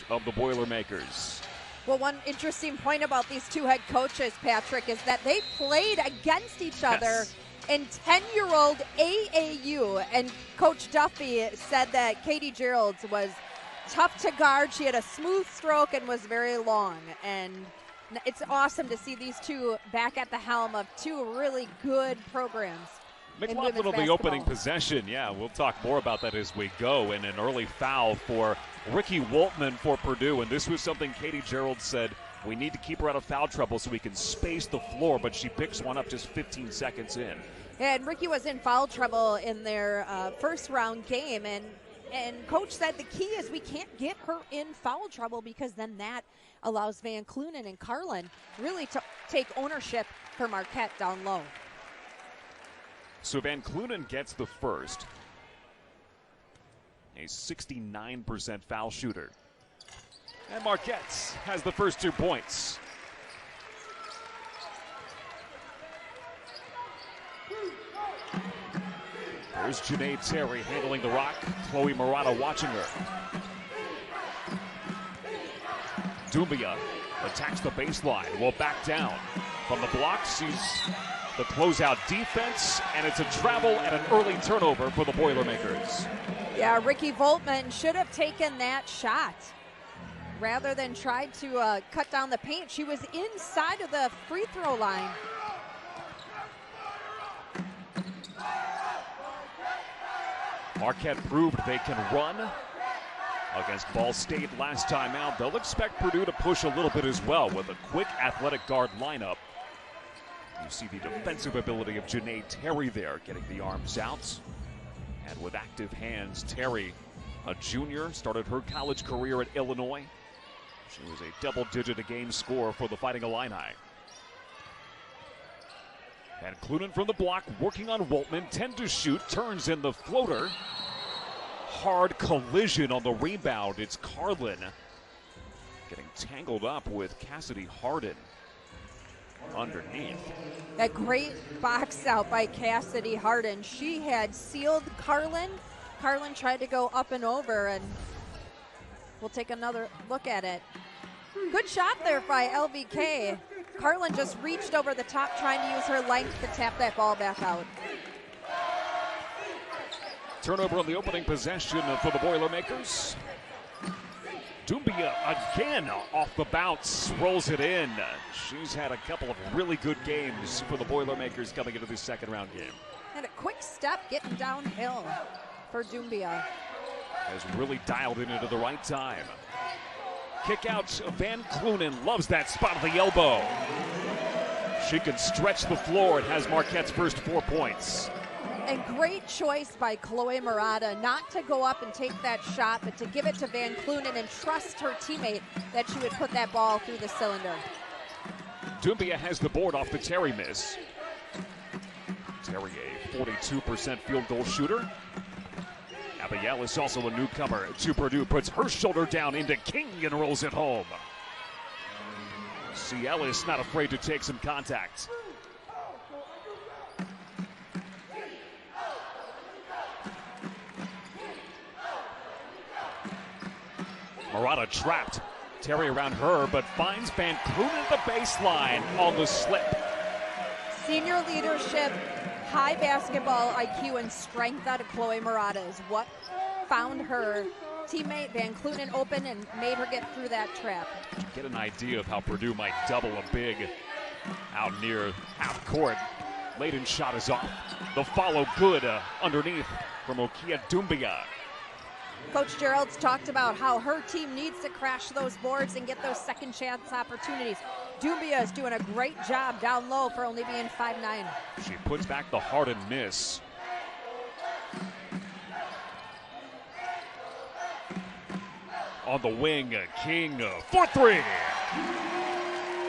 of the Boilermakers. Well, one interesting point about these two head coaches, Patrick, is that they played against each other in 10-year-old AAU. And Coach Duffy said that Katie Geralds was tough to guard. She had a smooth stroke and was very long. And it's awesome to see these two back at the helm of two really good programs. McLaughlin on the opening possession. Yeah, we'll talk more about that as we go. And an early foul for Ricky Woltman for Purdue. And this was something Katie Gerald said, we need to keep her out of foul trouble so we can space the floor. But she picks one up just 15 seconds in. And Ricky was in foul trouble in their first round game. And Coach said the key is we can't get her in foul trouble because then that allows Van Kleunen and Carlin really to take ownership for Marquette down low. So Van Kleunen gets the first. A 69% foul shooter. And Marquette has the first 2 points. There's Janae Terry handling the rock. Chloe Murata watching her. Doumbia attacks the baseline. Will back down. From the block, sees the closeout defense, and it's a travel and an early turnover for the Boilermakers. Yeah, Ricky Voltman should have taken that shot rather than tried to cut down the paint. She was inside of the free throw line. Marquette proved they can run against Ball State last time out. They'll expect Purdue to push a little bit as well with a quick athletic guard lineup. You see the defensive ability of Janae Terry there, getting the arms out. And with active hands, Terry, a junior, started her college career at Illinois. She was a double-digit-a-game scorer for the Fighting Illini. And Kleunen from the block, working on Woltman, 10 to shoot, turns in the floater. Hard collision on the rebound. It's Carlin getting tangled up with Cassidy Harden underneath. That great box out by Cassidy Harden. She had sealed Carlin. Carlin tried to go up and over, and we'll take another look at it. Good shot there by LVK. Carlin just reached over the top trying to use her length to tap that ball back out. Turnover on the opening possession for the Boilermakers. Doumbia again off the bounce, rolls it in. She's had a couple of really good games for the Boilermakers coming into this second round game. And a quick step getting downhill for Doumbia. Has really dialed in into the right time. Kick out, Van Kleunen loves that spot of the elbow. She can stretch the floor and has Marquette's first 4 points. And great choice by Chloe Murata not to go up and take that shot, but to give it to Van Kleunen and trust her teammate that she would put that ball through the cylinder. Doumbia has the board off the Terry miss. Terry, a 42% field goal shooter. Abiel is also a newcomer to Purdue, puts her shoulder down into King and rolls it home. C. Ellis not afraid to take some contact. Murata trapped. Terry around her, but finds Van Kleunen at the baseline on the slip. Senior leadership, high basketball IQ, and strength out of Chloe Murata is what found her teammate Van Kleunen open and made her get through that trap. Get an idea of how Purdue might double a big out near half court. Layden's shot is off. The follow good underneath from Okia Doumbia. Coach Gerald's talked about how her team needs to crash those boards and get those second chance opportunities. Doumbia is doing a great job down low for only being 5'9". She puts back the Harden miss. On the wing, King for 3.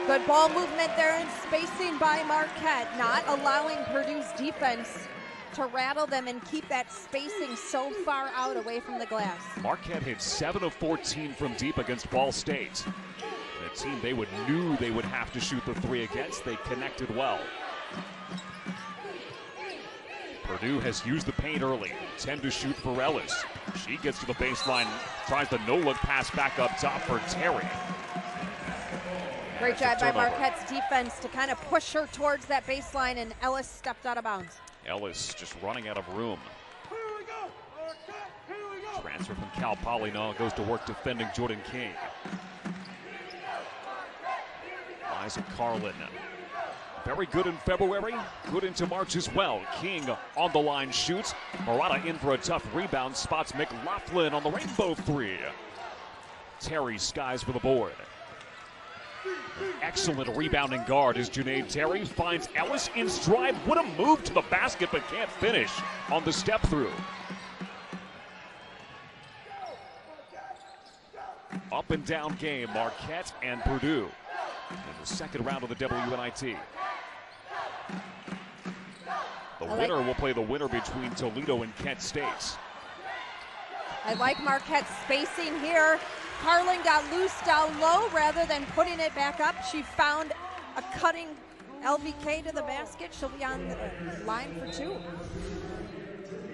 Good ball movement there and spacing by Marquette, not allowing Purdue's defense to rattle them and keep that spacing so far out away from the glass. Marquette hit 7 of 14 from deep against Ball State. A team they knew they would have to shoot the 3 against. They connected well. Purdue has used the paint early. 10 to shoot for Ellis. She gets to the baseline, tries the no-look pass back up top for Terry. Great job by Marquette's defense to kind of push her towards that baseline, and Ellis stepped out of bounds. Ellis just running out of room. Transfer from Cal Poly now goes to work defending Jordan King. Liza Carlin. Very good in February, good into March as well. King on the line shoots. Murata in for a tough rebound, spots McLaughlin on the rainbow three. Terry skies for the board. An excellent rebounding guard is Junaid Terry, finds Ellis in stride. Would have moved to the basket but can't finish on the step through. Up and down game, Marquette and Purdue in the second round of the WNIT. The winner will play the winner between Toledo and Kent State. I like Marquette's spacing here. Carlin got loose down low rather than putting it back up. She found a cutting LVK to the basket. She'll be on the line for two.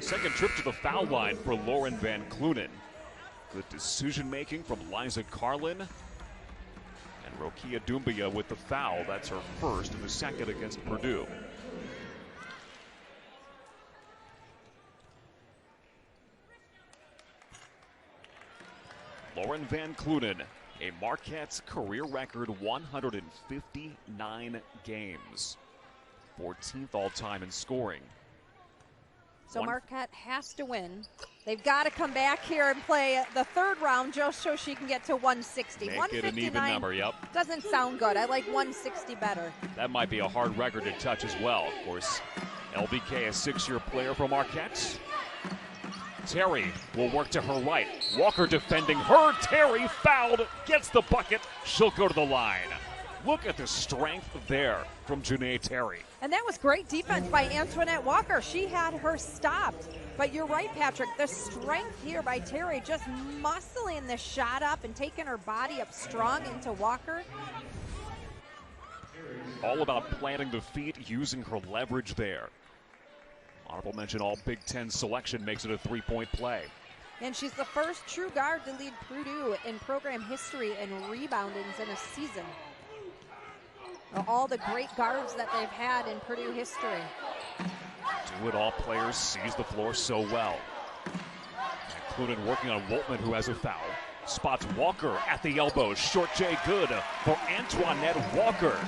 Second trip to the foul line for Lauren Van Kleunen. Good decision making from Liza Carlin. And Rokia Doumbia with the foul. That's her first and the second against Purdue. Lauren Van Kleunen, a Marquette's career record 159 games. 14th all-time in scoring. So Marquette has to win. They've got to come back here and play the third round just so she can get to 160. Make it an even number, yep. Doesn't sound good. I like 160 better. That might be a hard record to touch as well. Of course, LBK, a 6-year player for Marquette. Terry will work to her right. Walker defending her. Terry fouled, gets the bucket. She'll go to the line. Look at the strength there from Junaid Terry. And that was great defense by Antoinette Walker. She had her stopped. But you're right, Patrick. The strength here by Terry, just muscling the shot up and taking her body up strong into Walker. All about planting the feet, using her leverage there. Honorable mention, all Big Ten selection makes it a three-point play. And she's the first true guard to lead Purdue in program history in reboundings in a season. All the great guards that they've had in Purdue history. Do-it-all players sees the floor so well. Including working on Woltman, who has a foul. Spots Walker at the elbow. Short J good for Antoinette Walker.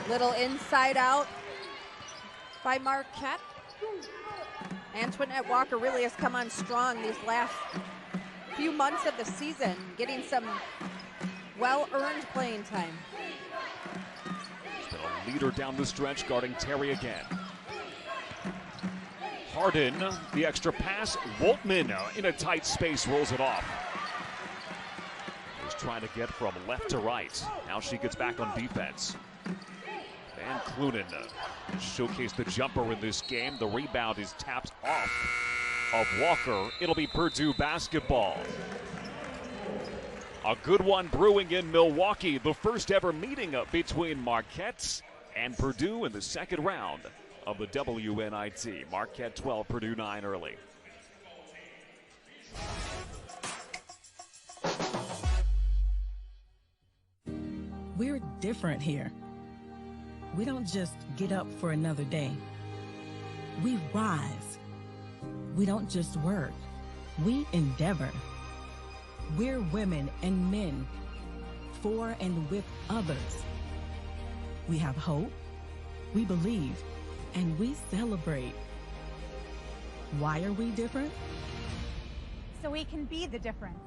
Little inside out by Marquette. Antoinette Walker really has come on strong these last few months of the season, getting some well-earned playing time. She's been a leader down the stretch, guarding Terry again. Harden, the extra pass. Woltman in a tight space rolls it off. He's trying to get from left to right. Now she gets back on defense. Van Kleunen showcased the jumper in this game. The rebound is tapped off of Walker. It'll be Purdue basketball. A good one brewing in Milwaukee. The first ever meeting between Marquette and Purdue in the second round of the WNIT. Marquette 12, Purdue 9 early. We're different here. We don't just get up for another day. We rise. We don't just work. We endeavor. We're women and men for and with others. We have hope. We believe. And we celebrate. Why are we different? So we can be the difference.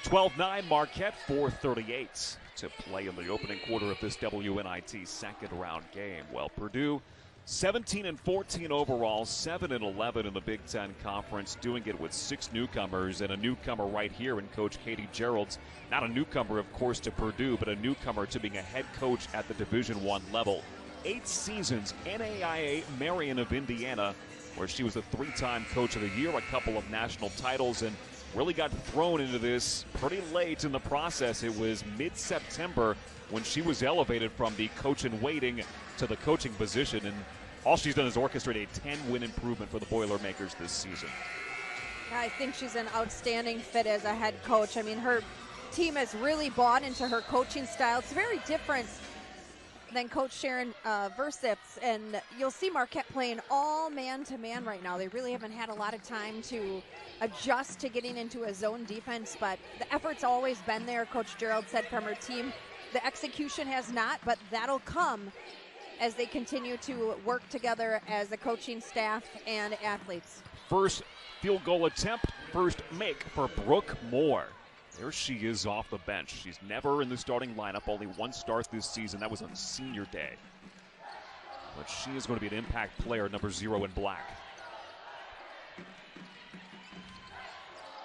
12-9, Marquette 4:38 to play in the opening quarter of this WNIT second round game. Well, Purdue 17-14 overall, 7-11 in the Big Ten Conference, doing it with 6 newcomers and a newcomer right here in Coach Katie Gerald's. Not a newcomer, of course, to Purdue, but a newcomer to being a head coach at the Division I level. 8 seasons, NAIA Marion of Indiana, where she was a 3-time Coach of the Year, a couple of national titles, and really got thrown into this pretty late in the process. It was mid-September when she was elevated from the coach in waiting to the coaching position, and all she's done is orchestrate a 10-win improvement for the Boilermakers this season. I think she's an outstanding fit as a head coach. I mean, her team has really bought into her coaching style. It's very different than Coach Sharon Versip's, and you'll see Marquette playing all man-to-man right now. They really haven't had a lot of time to adjust to getting into a zone defense, but the effort's always been there. Coach Gerald said from her team, the execution has not, but that'll come as they continue to work together as a coaching staff and athletes. First field goal attempt, first make for Brooke Moore. There she is off the bench. She's never in the starting lineup, only 1 start this season. That was on senior day. But she is going to be an impact player, number 0 in black.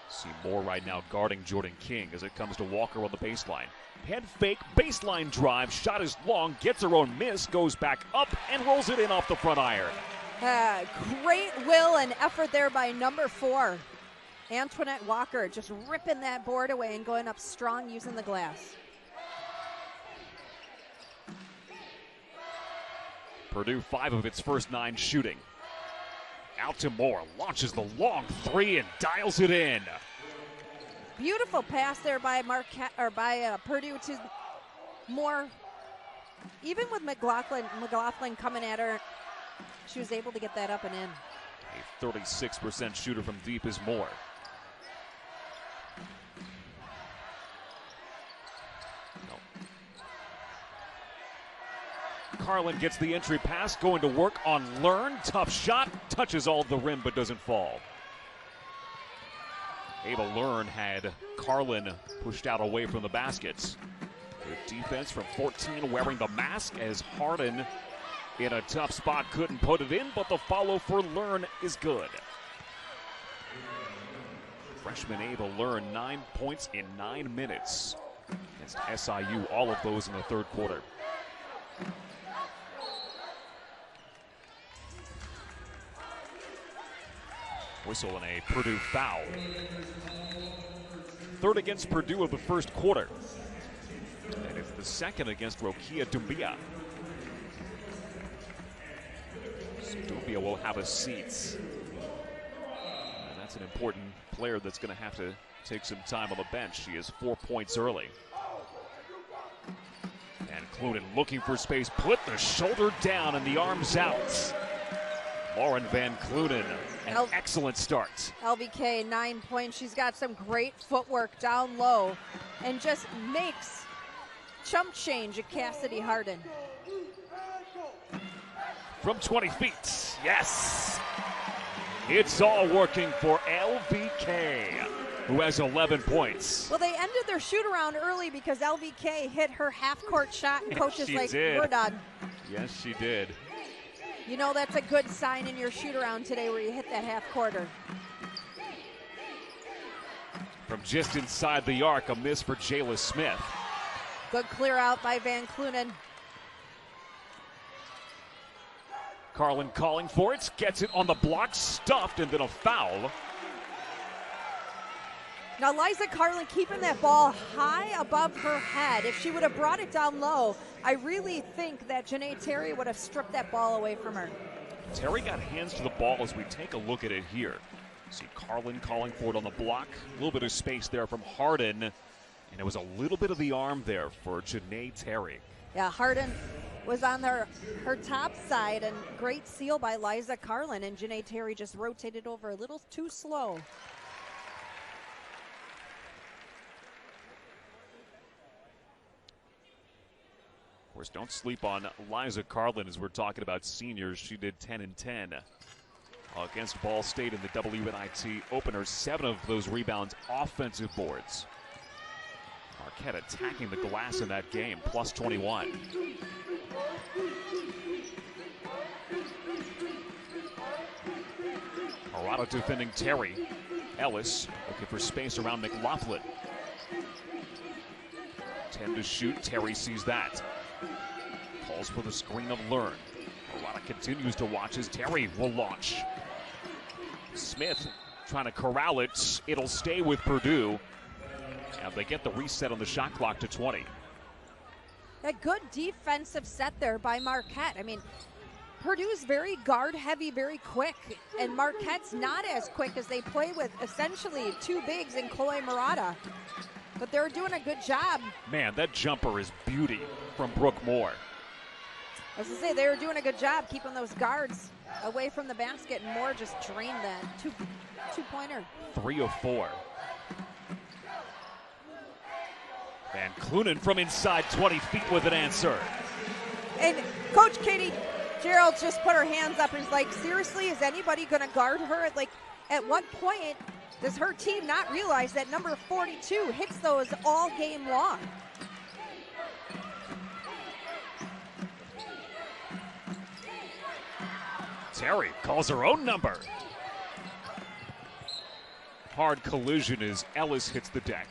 See Moore right now guarding Jordan King as it comes to Walker on the baseline. Head fake, baseline drive, shot is long, gets her own miss, goes back up and rolls it in off the front iron. Great will and effort there by number 4. Antoinette Walker just ripping that board away and going up strong using the glass. Purdue 5 of its first 9 shooting. Out to Moore, launches the long 3 and dials it in. Beautiful pass there by Marquette, or by Purdue to Moore. Even with McLaughlin coming at her, she was able to get that up and in. A 36% shooter from deep is Moore. Carlin gets the entry pass, going to work on Learn. Tough shot, touches all the rim but doesn't fall. Ava Learn had Carlin pushed out away from the baskets. Good defense from 14, wearing the mask as Harden in a tough spot couldn't put it in, but the follow for Learn is good. Freshman Ava Learn, 9 points in 9 minutes against SIU, all of those in the third quarter. Whistle and a Purdue foul. Third against Purdue of the first quarter. And it's the second against Rokia Dumbia. So Dumbia will have a seat. And that's an important player that's going to have to take some time on the bench. She is 4 points early. And Kleunen looking for space, put the shoulder down and the arms out. Lauren Van Kleunen, an excellent start. LVK, 9 points. She's got some great footwork down low and just makes chump change at Cassidy Harden. From 20 feet, yes. It's all working for LVK, who has 11 points. Well, they ended their shoot around early because LVK hit her half-court shot and coach is like, did. We're done. Yes, she did. You know that's a good sign in your shoot-around today where you hit that half-quarter. From just inside the arc, a miss for Jayla Smith. Good clear out by Van Kleunen. Carlin calling for it, gets it on the block, stuffed, and then a foul. Now Liza Carlin keeping that ball high above her head. If she would have brought it down low, I really think that Janae Terry would have stripped that ball away from her. Terry got hands to the ball as we take a look at it here. See Carlin calling for it on the block. A little bit of space there from Harden. And it was a little bit of the arm there for Janae Terry. Yeah, Harden was on her top side, and great seal by Liza Carlin, and Janae Terry just rotated over a little too slow. Of course, don't sleep on Liza Carlin as we're talking about seniors. She did 10 and 10 against Ball State in the WNIT opener. 7 of those rebounds offensive boards. Marquette attacking the glass in that game, plus 21. Morata defending Terry. Ellis looking for space around McLaughlin. 10 to shoot. Terry sees that. Calls for the screen of Learn. Morata continues to watch as Terry will launch. Smith trying to corral it. It'll stay with Purdue. And they get the reset on the shot clock to 20. A good defensive set there by Marquette. I mean, Purdue's very guard heavy, very quick, and Marquette's not as quick as they play with essentially two bigs in Kleunen Morata. But they're doing a good job. Man, that jumper is beauty from Brooke Moore. As I say, they were doing a good job keeping those guards away from the basket, and Moore just drained that two-pointer. 3 of 4. Van Kleunen from inside 20 feet with an answer. And Coach Katie Gerald just put her hands up and is like, seriously, is anybody going to guard her? Like, at what point does her team not realize that number 42 hits those all game long? Terry calls her own number. Hard collision as Ellis hits the deck.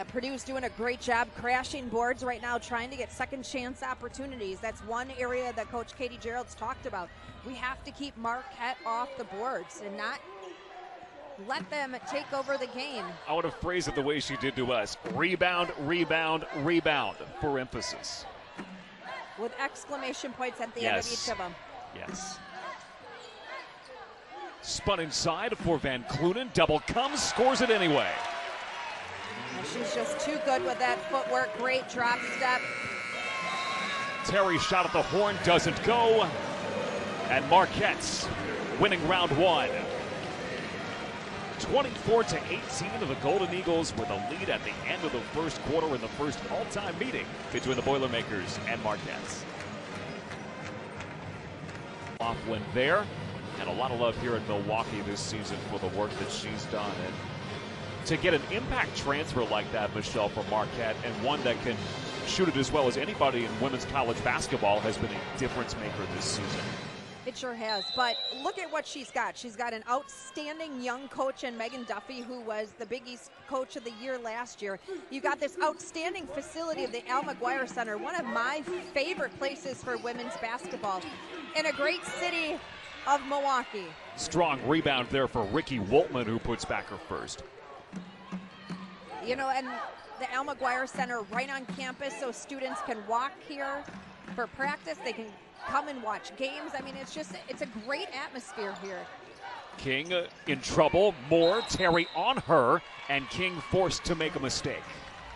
Purdue's doing a great job crashing boards right now, trying to get second chance opportunities. That's one area that Coach Katie Gerald's talked about. We have to keep Marquette off the boards and not let them take over the game. I want to phrase it the way she did to us. Rebound, rebound, rebound for emphasis. With exclamation points at the end of each of them. Yes. Spun inside for Van Kleunen. Double comes, scores it anyway. And she's just too good with that footwork. Great drop step. Terry shot at the horn, doesn't go. And Marquette's winning round one. 24-18 to the Golden Eagles with a lead at the end of the first quarter in the first all-time meeting between the Boilermakers and Marquette's. Laughlin there, and a lot of love here in Milwaukee this season for the work that she's done. And to get an impact transfer like that, Michelle, from Marquette, and one that can shoot it as well as anybody in women's college basketball, has been a difference maker this season. It sure has, but look at what she's got. She's got an outstanding young coach in Megan Duffy, who was the Big East Coach of the Year last year. You've got this outstanding facility of the Al McGuire Center, one of my favorite places for women's basketball, in a great city of Milwaukee. Strong rebound there for Ricky Woltman, who puts back her first. You know, and the Al McGuire Center right on campus, so students can walk here for practice. They can come and watch games. I mean, it's a great atmosphere here. King in trouble. Moore, Terry on her, and King forced to make a mistake.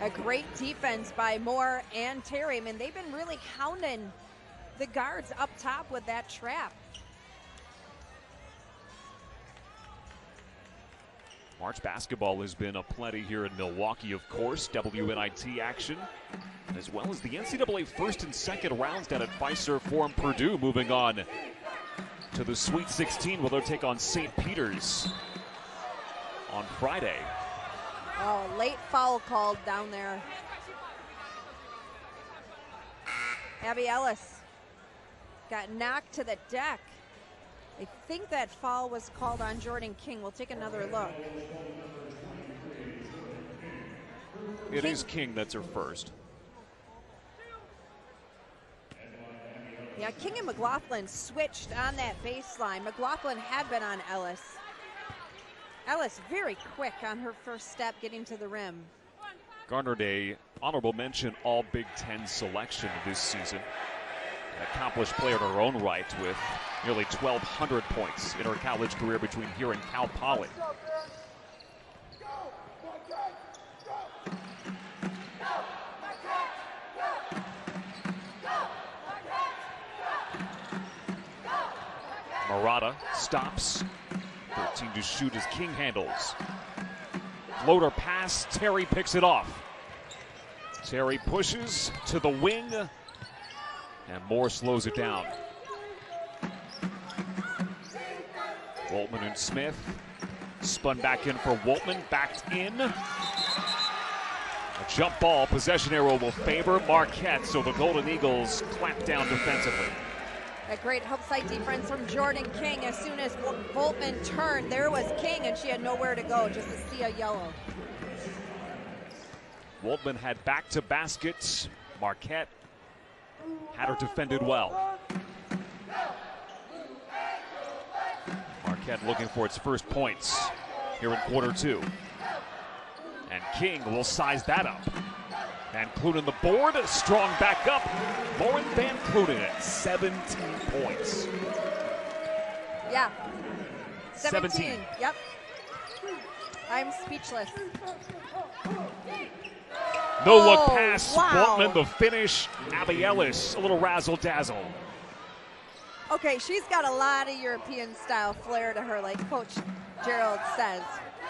A great defense by Moore and Terry. I mean, they've been really hounding the guards up top with that trap. March basketball has been aplenty here in Milwaukee, of course. WNIT action, as well as the NCAA first and second rounds down at Fiserv Forum. Purdue moving on to the Sweet 16, where they'll take on St. Peter's on Friday. Oh, late foul called down there. Abby Ellis got knocked to the deck. I think that foul was called on Jordan King. We'll take another look. It is King that's her first. Yeah, King and McLaughlin switched on that baseline. McLaughlin had been on Ellis. Ellis very quick on her first step getting to the rim. Garnered a honorable mention All Big Ten selection this season. An accomplished player in her own right with nearly 1,200 points in her college career between here and Cal Poly. Morata stops. 13 to shoot as King handles. Floater pass, Terry picks it off. Terry pushes to the wing, and Moore slows it down. Woltman and Smith spun back in for Woltman, backed in. jump ball. Possession arrow will favor Marquette, so the Golden Eagles clamp down defensively. A great help side defense from Jordan King. As soon as Voltman turned, there was King, and she had nowhere to go, just to see a yellow. Voltman had back to baskets. Marquette had her defended well. Marquette looking for its first points here in quarter 2. And King will size that up. Van Kleunen the board, strong back up. Lauren Van Kleunen at 17 points. Yeah. 17. Yep. I'm speechless. No look pass. Wow. Voltman the finish. Abby Ellis, a little razzle dazzle. Okay, she's got a lot of European style flair to her, like Coach Gerald says.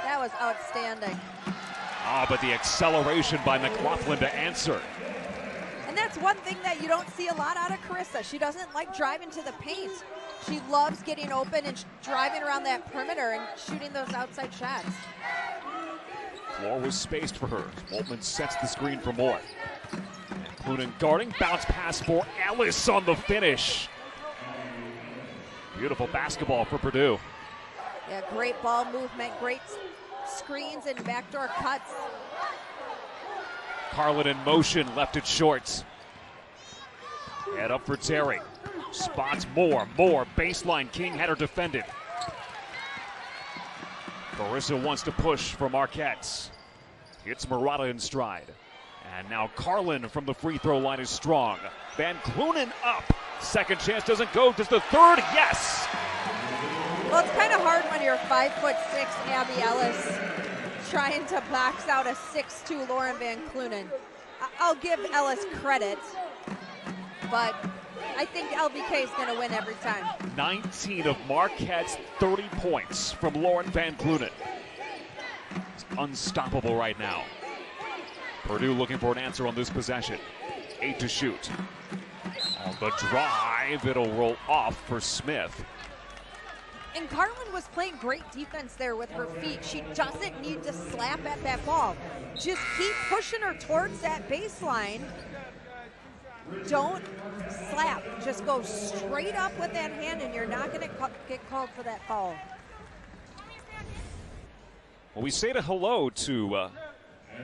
That was outstanding. Ah, but the acceleration by McLaughlin to answer. And that's one thing that you don't see a lot out of Carissa. She doesn't like driving to the paint. She loves getting open and driving around that perimeter and shooting those outside shots. Floor was spaced for her. Voltman sets the screen for more. And Kleunen guarding, bounce pass for Ellis on the finish. Beautiful basketball for Purdue. Yeah, great ball movement, great screens and backdoor cuts. Carlin in motion, left it short. Head up for Terry. Spots more. Baseline, King had her defended. Carissa wants to push for Marquette. Hits Murata in stride. And now Carlin from the free throw line is strong. Van Kleunen up. Second chance doesn't go. Does the third? Yes! Well, it's kind of hard when you're 5'6" Abby Ellis trying to box out a 6'2" Lauren Van Kleunen. I'll give Ellis credit, but I think LVK is going to win every time. 19 of Marquette's 30 points from Lauren Van Kleunen. It's unstoppable right now. Purdue looking for an answer on this possession. 8 to shoot. On the drive, it'll roll off for Smith. And Carlin was playing great defense there with her feet. She doesn't need to slap at that ball. Just keep pushing her towards that baseline. Don't slap. Just go straight up with that hand, and you're not going to get called for that foul. Well, we say hello to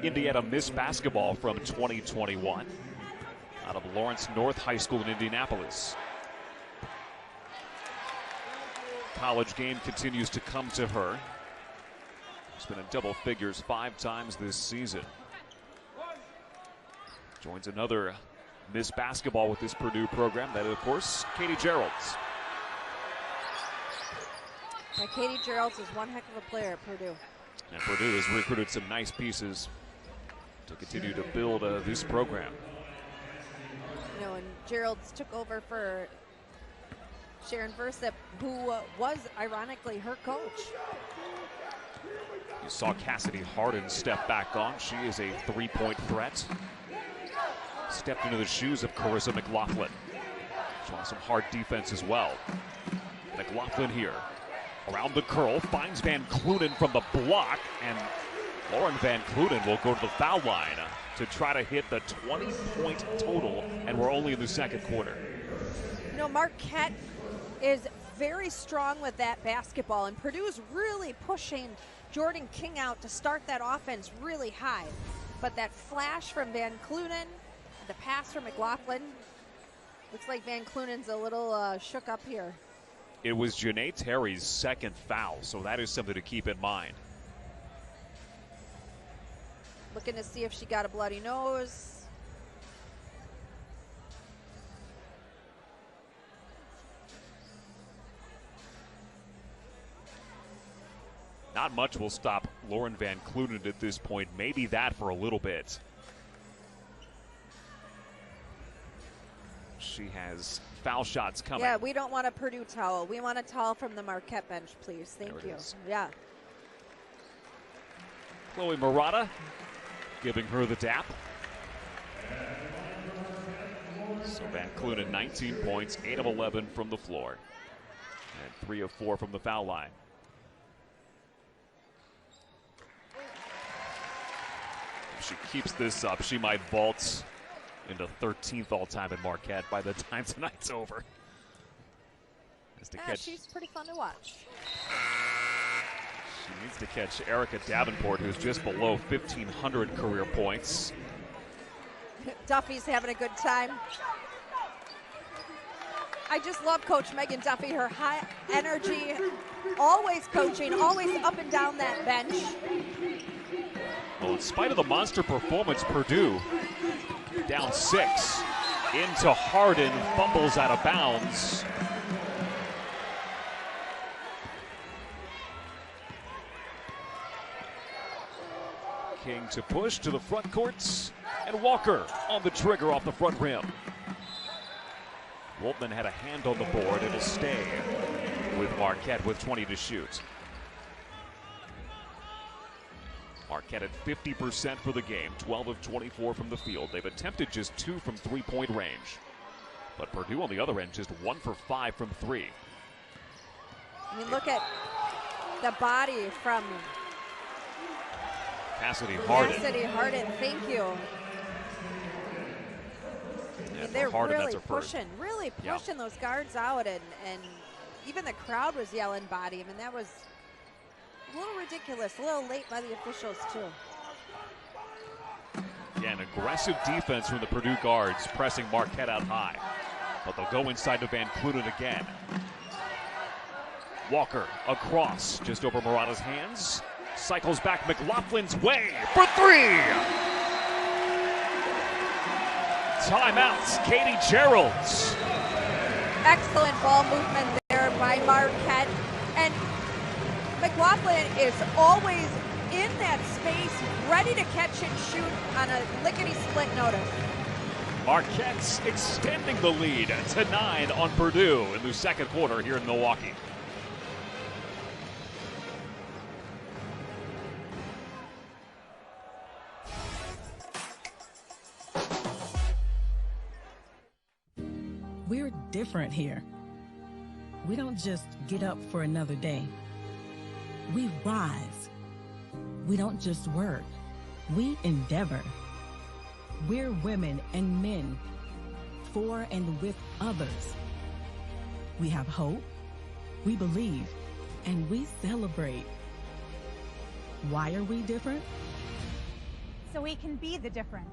Indiana Miss Basketball from 2021 out of Lawrence North High School in Indianapolis. College game continues to come to her. She's been in double figures 5 times this season. Joins another Miss Basketball with this Purdue program. That is, of course, Katie Geralds. Now, Katie Geralds is one heck of a player at Purdue. And Purdue has recruited some nice pieces to continue to build this program. You know, and Geralds took over for Sharon Versip, who was ironically her coach. You saw Cassidy Harden step back on. She is a 3-point threat. Stepped into the shoes of Carissa McLaughlin. Showing some hard defense as well. McLaughlin here. Around the curl, finds Van Kleunen from the block, and Lauren Van Kleunen will go to the foul line to try to hit the 20-point total, and we're only in the second quarter. You know, Marquette is very strong with that basketball, and Purdue is really pushing Jordan King out to start that offense really high. But that flash from Van Kleunen, the pass from McLaughlin, looks like Van Kleunen's a little shook up here. It was Janae Terry's second foul, so that is something to keep in mind. Looking to see if she got a bloody nose. Not much will stop Lauren Van Kleunen at this point. Maybe that for a little bit. She has foul shots coming. Yeah, we don't want a Purdue towel. We want a towel from the Marquette bench, please. Thank you. Yeah. Chloe Murata giving her the dap. So Van Kleunen, 19 points, 8 of 11 from the floor, and 3 of 4 from the foul line. If she keeps this up, she might vault into 13th all-time in Marquette by the time tonight's over. She's pretty fun to watch. She needs to catch Erica Davenport, who's just below 1,500 career points. Duffy's having a good time. I just love Coach Megan Duffy, her high energy, always coaching, always up and down that bench. Well, in spite of the monster performance, Purdue down 6. Into Harden, fumbles out of bounds. King to push to the front courts, and Walker on the trigger off the front rim. Woltman had a hand on the board. It'll stay with Marquette with 20 to shoot. Marquette at 50% for the game, 12 of 24 from the field. They've attempted just 2 from three-point range. But Purdue on the other end just 1 for 5 from 3. I mean, look at the body from Cassidy Harden. Cassidy Harden, thank you. Yeah, They're Harden, really pushing those guards out, and even the crowd was yelling body. I mean, that was a little ridiculous, a little late by the officials too. Yeah, an aggressive defense from the Purdue guards, pressing Marquette out high. But they'll go inside to Van Kleunen again. Walker across, just over Murata's hands. Cycles back McLaughlin's way for 3! Timeouts, Katie Geralds. Excellent ball movement there by Marquette. And McLaughlin is always in that space, ready to catch and shoot on a lickety-split notice. Marquette's extending the lead to 9 on Purdue in the second quarter here in Milwaukee. We're different here. We don't just get up for another day. We rise. We don't just work. We endeavor. We're women and men for and with others. We have hope, we believe, and we celebrate. Why are we different? So we can be the difference.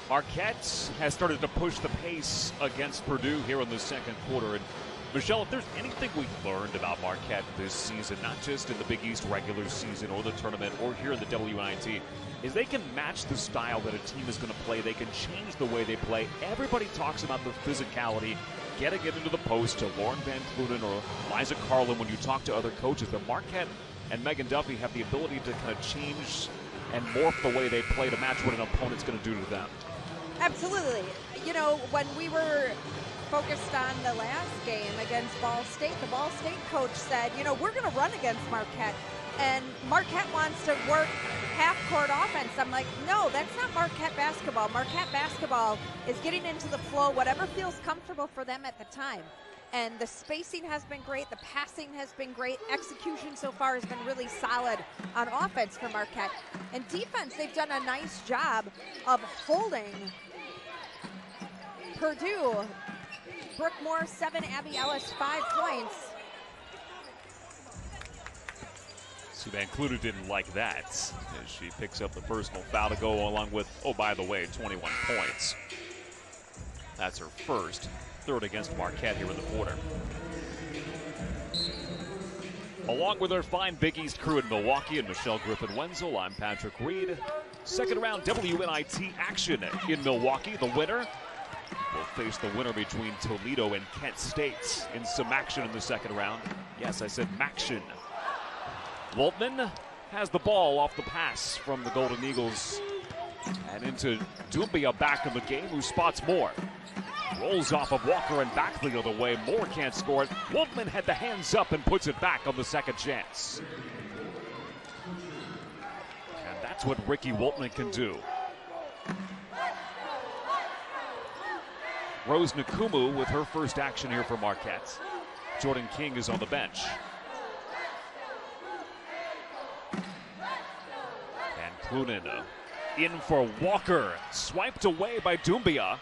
Marquette has started to push the pace against Purdue here in the second quarter. And Michelle, if there's anything we've learned about Marquette this season, not just in the Big East regular season or the tournament or here in the WNIT, is they can match the style that a team is going to play. They can change the way they play. Everybody talks about the physicality, getting it into the post to Lauren Van Kleunen or Liza Carlin when you talk to other coaches. But Marquette and Megan Duffy have the ability to kind of change and morph the way they play to match what an opponent's going to do to them. Absolutely. You know, when we were focused on the last game against Ball State, the Ball State coach said, you know, we're going to run against Marquette, and Marquette wants to work half-court offense. I'm like, no, that's not Marquette basketball. Marquette basketball is getting into the flow, whatever feels comfortable for them at the time. And the spacing has been great. The passing has been great. Execution so far has been really solid on offense for Marquette. And defense, they've done a nice job of holding Purdue. Brooke Moore, 7, Abby Ellis, 5 points. Sue Van Kleunen didn't like that as she picks up the personal foul to go along with, oh, by the way, 21 points. That's her first. Third against Marquette here in the quarter. Along with our fine Big East crew in Milwaukee and Michelle Griffin-Wenzel, I'm Patrick Reed. Second round WNIT action in Milwaukee. The winner will face the winner between Toledo and Kent State in some action in the second round. Yes, I said Maction. Woltman has the ball off the pass from the Golden Eagles and into Doumbia back in the game, who spots Moore. Rolls off of Walker and back the other way. Moore can't score it. Woltman had the hands up and puts it back on the second chance. And that's what Ricky Woltman can do. Rose Nkumu with her first action here for Marquette. Jordan King is on the bench. And Kleunen in for Walker. Swiped away by Doumbia.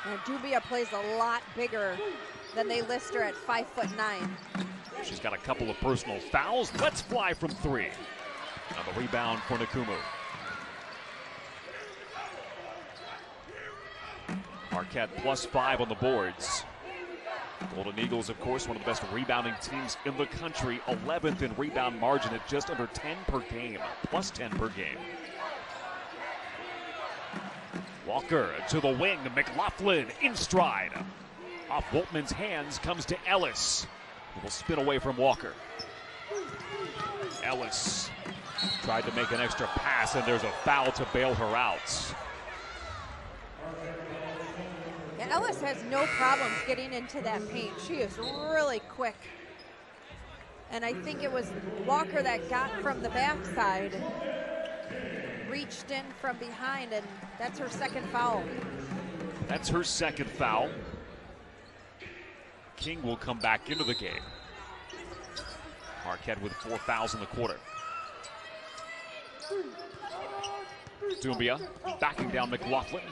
And Doumbia plays a lot bigger than they list her at 5'9". She's got a couple of personal fouls. Let's fly from 3. Now the rebound for Nkumu. Marquette +5 on the boards. Golden Eagles, of course, one of the best rebounding teams in the country. 11th in rebound margin at just under 10 per game. +10 per game. Walker to the wing. McLaughlin in stride. Off Woltman's hands comes to Ellis. He will spin away from Walker. Ellis tried to make an extra pass, and there's a foul to bail her out. And Ellis has no problems getting into that paint. She is really quick. And I think it was Walker that got from the backside, reached in from behind, and that's her second foul. That's her second foul. King will come back into the game. Marquette with 4 fouls in the quarter. Doumbia backing down McLaughlin.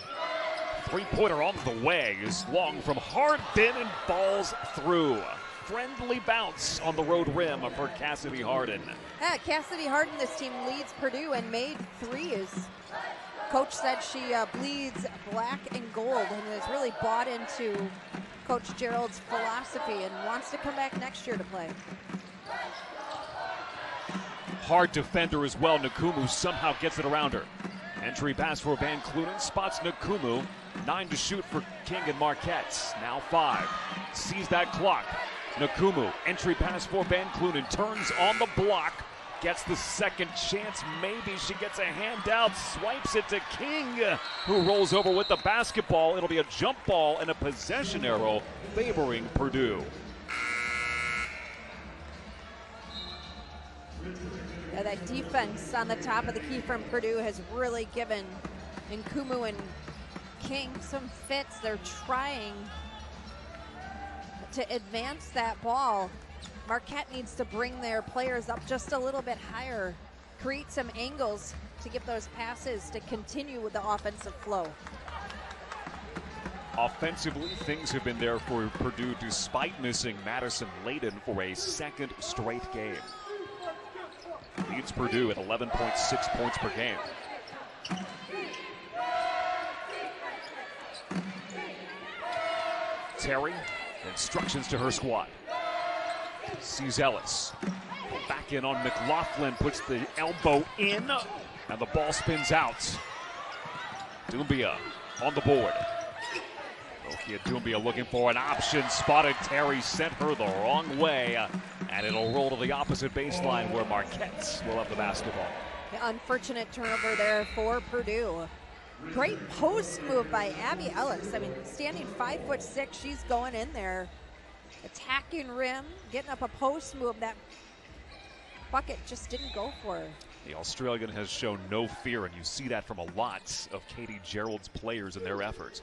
Three-pointer on the way is long from Hardin and falls through. Friendly bounce on the road rim for Cassidy Hardin. Yeah, Cassidy Hardin, this team leads Purdue and made 3s. Coach said she bleeds black and gold and has really bought into Coach Gerald's philosophy and wants to come back next year to play. Hard defender as well. Nkumu somehow gets it around her. Entry pass for Van Kleunen, spots Nkumu. 9 to shoot for King and Marquette. Now 5. Sees that clock. Nkumu, entry pass for Van Kleunen, turns on the block, gets the second chance. Maybe she gets a handout, swipes it to King, who rolls over with the basketball. It'll be a jump ball and a possession arrow favoring Purdue. Yeah, that defense on the top of the key from Purdue has really given Nkumu and King some fits. They're trying to advance that ball. Marquette needs to bring their players up just a little bit higher, create some angles to get those passes to continue with the offensive flow. Offensively, things have been there for Purdue despite missing Madison Layden for a second straight game. Leads Purdue at 11.6 points per game. Terry, instructions to her squad. Sees Ellis. Back in on McLaughlin, puts the elbow in, and the ball spins out. Doumbia on the board. Nokia Doumbia looking for an option. Spotted Terry, sent her the wrong way, and it'll roll to the opposite baseline where Marquette will have the basketball. The unfortunate turnover there for Purdue. Great post move by Abby Ellis. I mean, standing 5'6", she's going in there, attacking rim, getting up a post move. That bucket just didn't go for her. The Australian has shown no fear, and you see that from a lot of Katie Gerald's players in their efforts.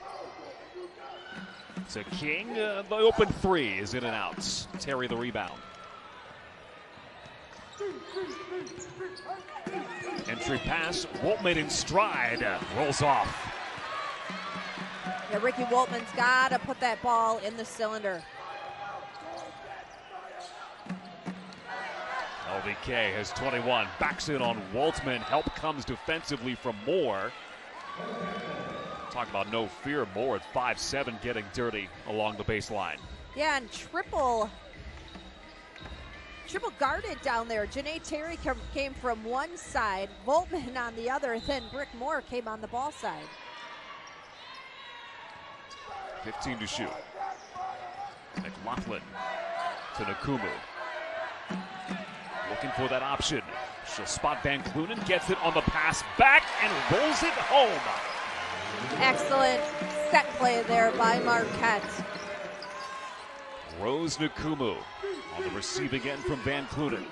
to King. The open three is in and out. Terry the rebound. Entry pass, Woltman in stride, rolls off. Yeah, Ricky Woltman's got to put that ball in the cylinder. LVK has 21, backs in on Woltman. Help comes defensively from Moore. Talk about no fear, Moore at 5'7", getting dirty along the baseline. Yeah, and triple guarded down there. Janae Terry came from one side, Woltman on the other, then Brick Moore came on the ball side. 15 to shoot. McLaughlin to Nakumu. Looking for that option. She'll spot Van Kleunen, gets it on the pass back and rolls it home. Excellent set play there by Marquette. Rose Nakumu on the receiving end from Van Kleunen.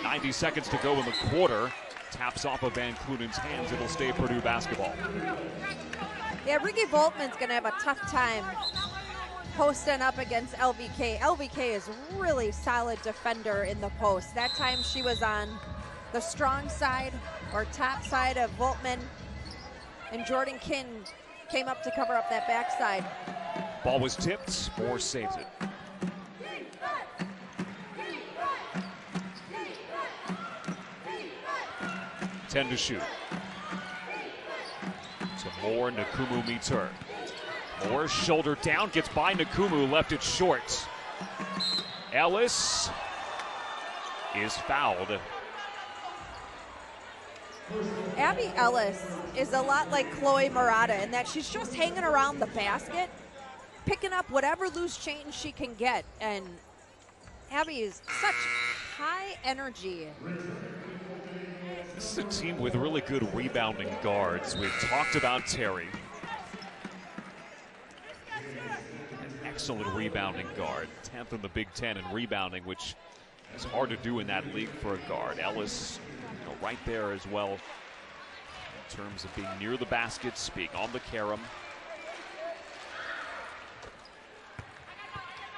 90 seconds to go in the quarter. Taps off of Van Kloenen's hands. It'll stay Purdue basketball. Yeah, Ricky Voltman's going to have a tough time posting up against LVK. LVK is a really solid defender in the post. That time she was on the strong side or top side of Voltman, and Jordan King came up to cover up that backside. Ball was tipped. Moore saves it. Ten to shoot. To Moore, Nakumu meets her. Moore shoulder down, gets by Nakumu, left it short. Ellis is fouled. Abby Ellis is a lot like Chloe Murata in that she's just hanging around the basket, picking up whatever loose change she can get. And Abby is such high energy. This is a team with really good rebounding guards. We've talked about Terry. An excellent rebounding guard. 10th in the Big Ten in rebounding, which is hard to do in that league for a guard. Ellis, right there as well in terms of being near the baskets, being on the carom.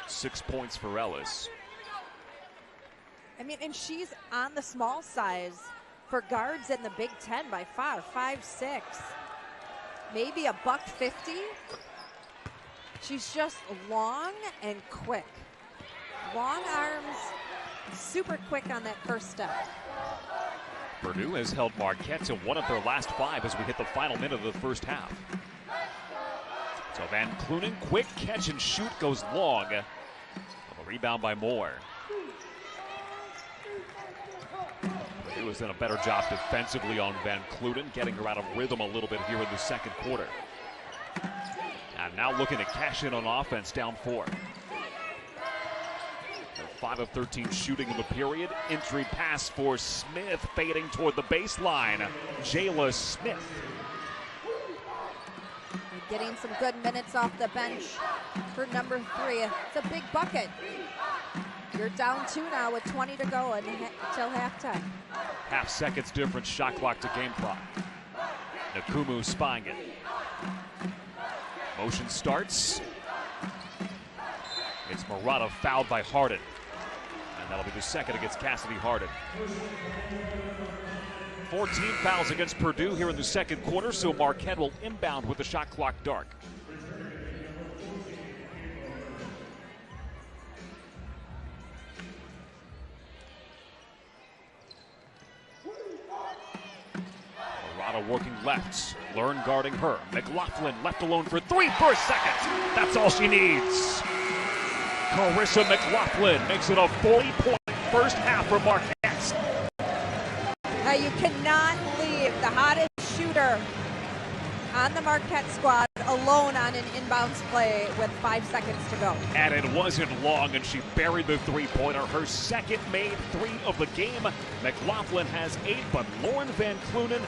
6 points for Ellis. I mean, and she's on the small size for guards in the Big Ten by far, 5'6", maybe a $150. She's just long and quick. Long arms, super quick on that first step. Purdue has held Marquette to one of their last 5 as we hit the final minute of the first half. So Van Kleunen, quick catch and shoot, goes long. A rebound by Moore. Purdue has done a better job defensively on Van Kleunen, getting her out of rhythm a little bit here in the second quarter. And now looking to cash in on offense, down 4. 5 of 13 shooting in the period. Entry pass for Smith, fading toward the baseline. Jayla Smith. Getting some good minutes off the bench for number 3. It's a big bucket. You're down 2 now with 20 to go until halftime. Half seconds difference, shot clock to game clock. Nakumu spying it. Motion starts. It's Murata fouled by Harden. And that'll be the second against Cassidy Harden. 14 fouls against Purdue here in the second quarter, so Marquette will inbound with the shot clock dark. Murata working left. Learn guarding her. McLaughlin left alone for 3 for a second. That's all she needs. Carissa McLaughlin makes it a 40-point first half for Marquette. You cannot leave the hottest shooter on the Marquette squad alone on an inbounds play with 5 seconds to go. And it wasn't long, and she buried the three-pointer. Her second made 3 of the game. McLaughlin has 8, but Lauren Van Kleunen.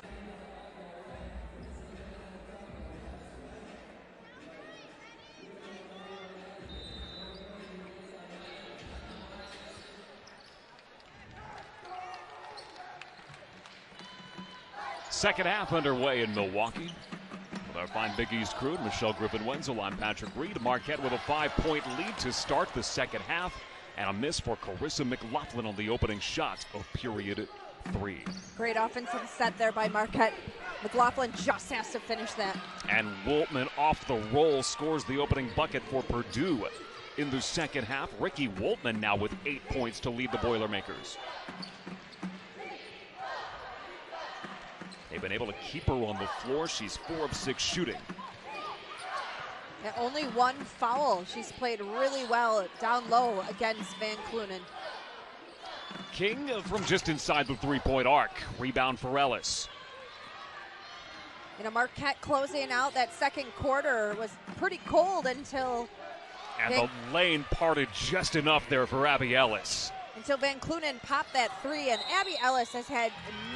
Second half underway in Milwaukee. With our fine Big East crew, Michelle Griffin-Wenzel, I'm Patrick Reed. Marquette with a 5-point lead to start the second half, and a miss for Carissa McLaughlin on the opening shot of period 3. Great offensive set there by Marquette. McLaughlin just has to finish that. And Woltman off the roll scores the opening bucket for Purdue in the second half. Ricky Woltman now with 8 points to lead the Boilermakers. They've been able to keep her on the floor. She's 4 of 6 shooting. And only 1 foul. She's played really well down low against Van Kleunen. King from just inside the three-point arc. Rebound for Ellis. Marquette closing out that second quarter was pretty cold until... And the lane parted just enough there for Abby Ellis. Until Van Kleunen popped that 3, and Abby Ellis has had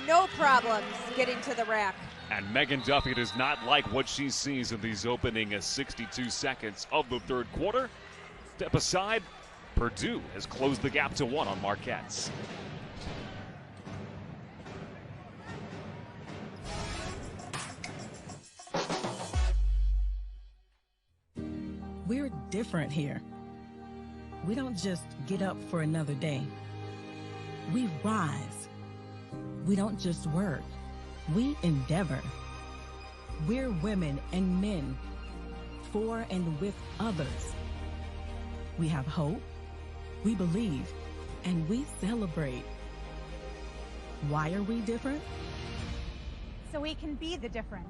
no problems getting to the rack. And Megan Duffy does not like what she sees in these opening 62 seconds of the third quarter. Step aside, Purdue has closed the gap to 1 on Marquette. We're different here. We don't just get up for another day. We rise. We don't just work. We endeavor. We're women and men for and with others. We have hope, we believe, and we celebrate. Why are we different? So we can be the difference.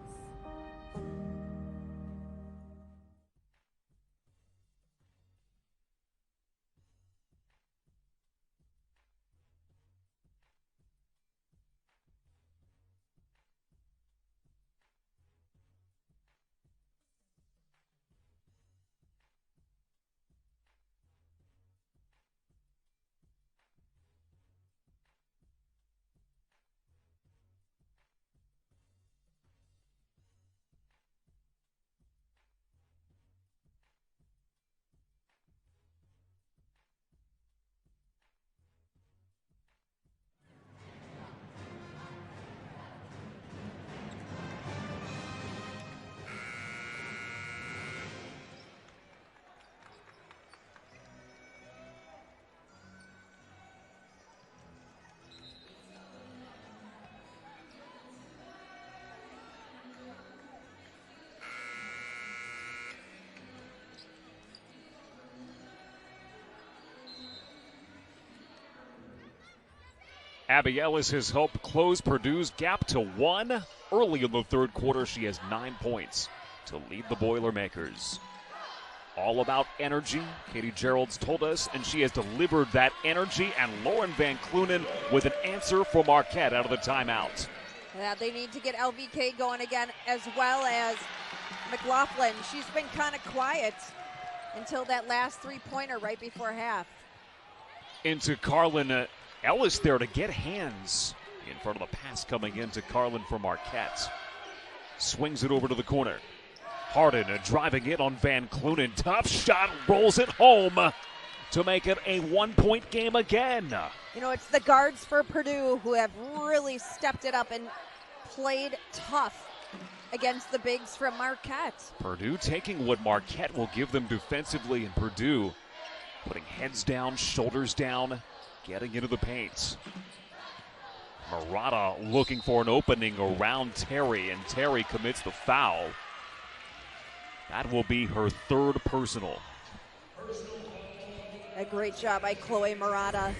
Abby Ellis has helped close Purdue's gap to 1. Early in the third quarter, she has 9 points to lead the Boilermakers. All about energy, Katie Gerald's told us, and she has delivered that energy. And Lauren Van Kleunen with an answer for Marquette out of the timeout. Yeah, they need to get LVK going again, as well as McLaughlin. She's been kind of quiet until that last three-pointer right before half. Into Carlin Ellis there to get hands in front of the pass coming into Carlin for Marquette. Swings it over to the corner. Harden driving it on Van Kleunen. Top shot, rolls it home to make it a 1-point game again. It's the guards for Purdue who have really stepped it up and played tough against the bigs from Marquette. Purdue taking what Marquette will give them defensively, and Purdue putting heads down, shoulders down, getting into the paint. Murata looking for an opening around Terry, and Terry commits the foul. That will be her third personal. A great job by Chloe Murata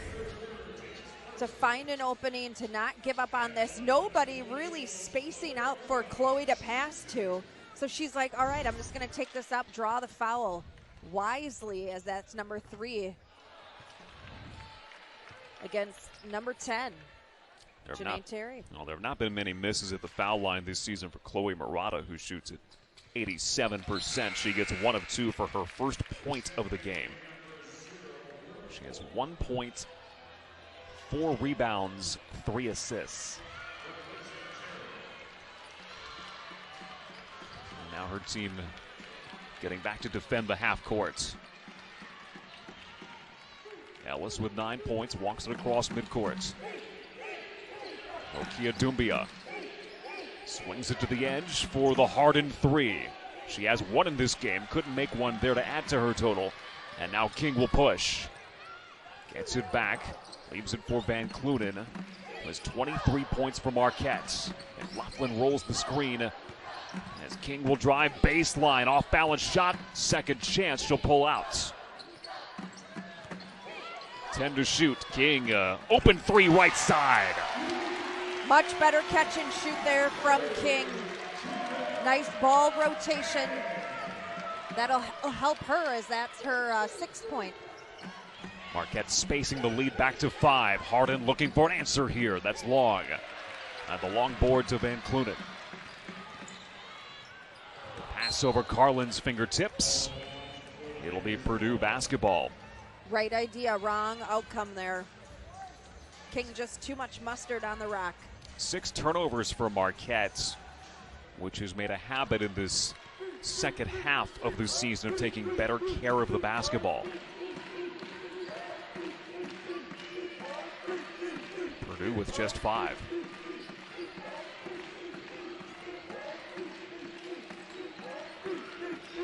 to find an opening, to not give up on this. Nobody really spacing out for Chloe to pass to. So she's like, all right, I'm just going to take this up, draw the foul wisely, as that's number 3 against number 10, Janine Terry. No, there have not been many misses at the foul line this season for Chloe Murata, who shoots at 87%. She gets 1 of 2 for her first point of the game. She has 1 point, 4 rebounds, 3 assists. And now her team getting back to defend the half court. Ellis with 9 points, walks it across midcourt. Okia Doumbia Swings it to the edge for the Harden three. She has one in this game, couldn't make one there to add to her total. And now King will push. Gets it back, leaves it for Van Kleunen. Has 23 points for Marquette. And Laughlin rolls the screen as King will drive baseline, off balance shot, second chance, she'll pull out. 10 to shoot, King, open three right side. Much better catch and shoot there from King. Nice ball rotation. That'll help her as that's her 6th point. Marquette spacing the lead back to 5. Harden looking for an answer here. That's long. The long board to Van Kleunen. Pass over Carlin's fingertips. It'll be Purdue basketball. Right idea, wrong outcome there. King just too much mustard on the rock. 6 turnovers for Marquette, which has made a habit in this second half of the season of taking better care of the basketball. Purdue with just 5.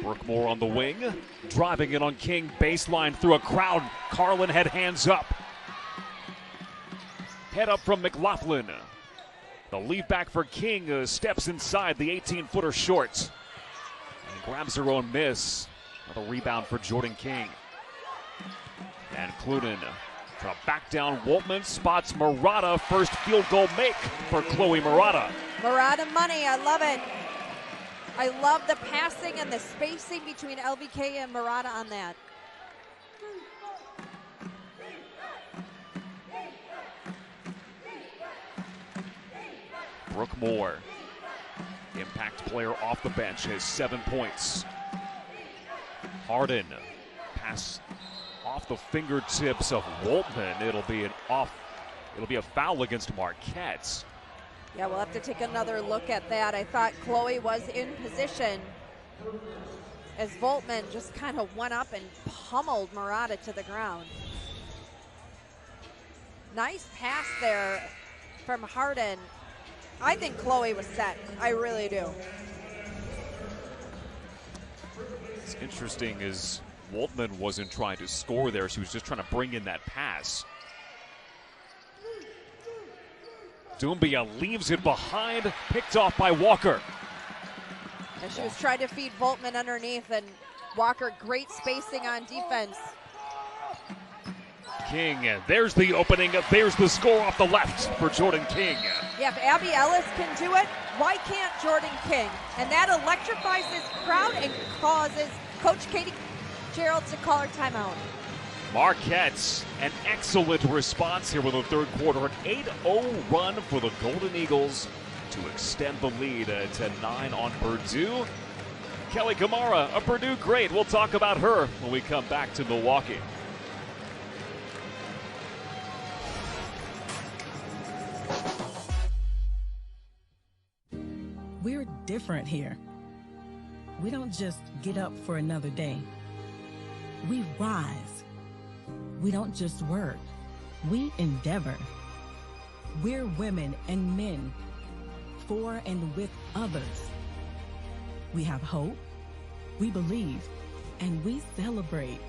Brookmore on the wing, driving it on King, baseline through a crowd. Carlin had hands up. Head up from McLaughlin. The lead back for King steps inside the 18-footer short. And grabs her own miss. Another rebound for Jordan King. And Kleunen trying to back down. Woltman spots Murata. First field goal make for Chloe Murata. Murata money, I love it. I love the passing and the spacing between LVK and Murata on that. Brookmore, impact player off the bench, has 7 points. Harden, pass off the fingertips of Woltman. It'll be a foul against Marquette. Yeah, we'll have to take another look at that. I thought Chloe was in position as Voltman just kind of went up and pummeled Murata to the ground. Nice pass there from Harden. I think Chloe was set. I really do. It's interesting as Woltman wasn't trying to score there. She was just trying to bring in that pass. Doumbia leaves it behind, picked off by Walker. And she was trying to feed Voltman underneath, and Walker, great spacing on defense. King, there's the opening, there's the score off the left for Jordan King. Yeah, if Abby Ellis can do it, why can't Jordan King? And that electrifies this crowd and causes Coach Katie Gerald to call her timeout. Marquette, an excellent response here with the third quarter. An 8-0 run for the Golden Eagles to extend the lead to 9 on Purdue. Kelly Kamara, a Purdue great. We'll talk about her when we come back to Milwaukee. We're different here. We don't just get up for another day. We rise. We don't just work. We endeavor. We're women and men for and with others. We have hope, we believe, and we celebrate.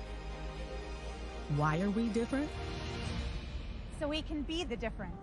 Why are we different? So we can be the difference.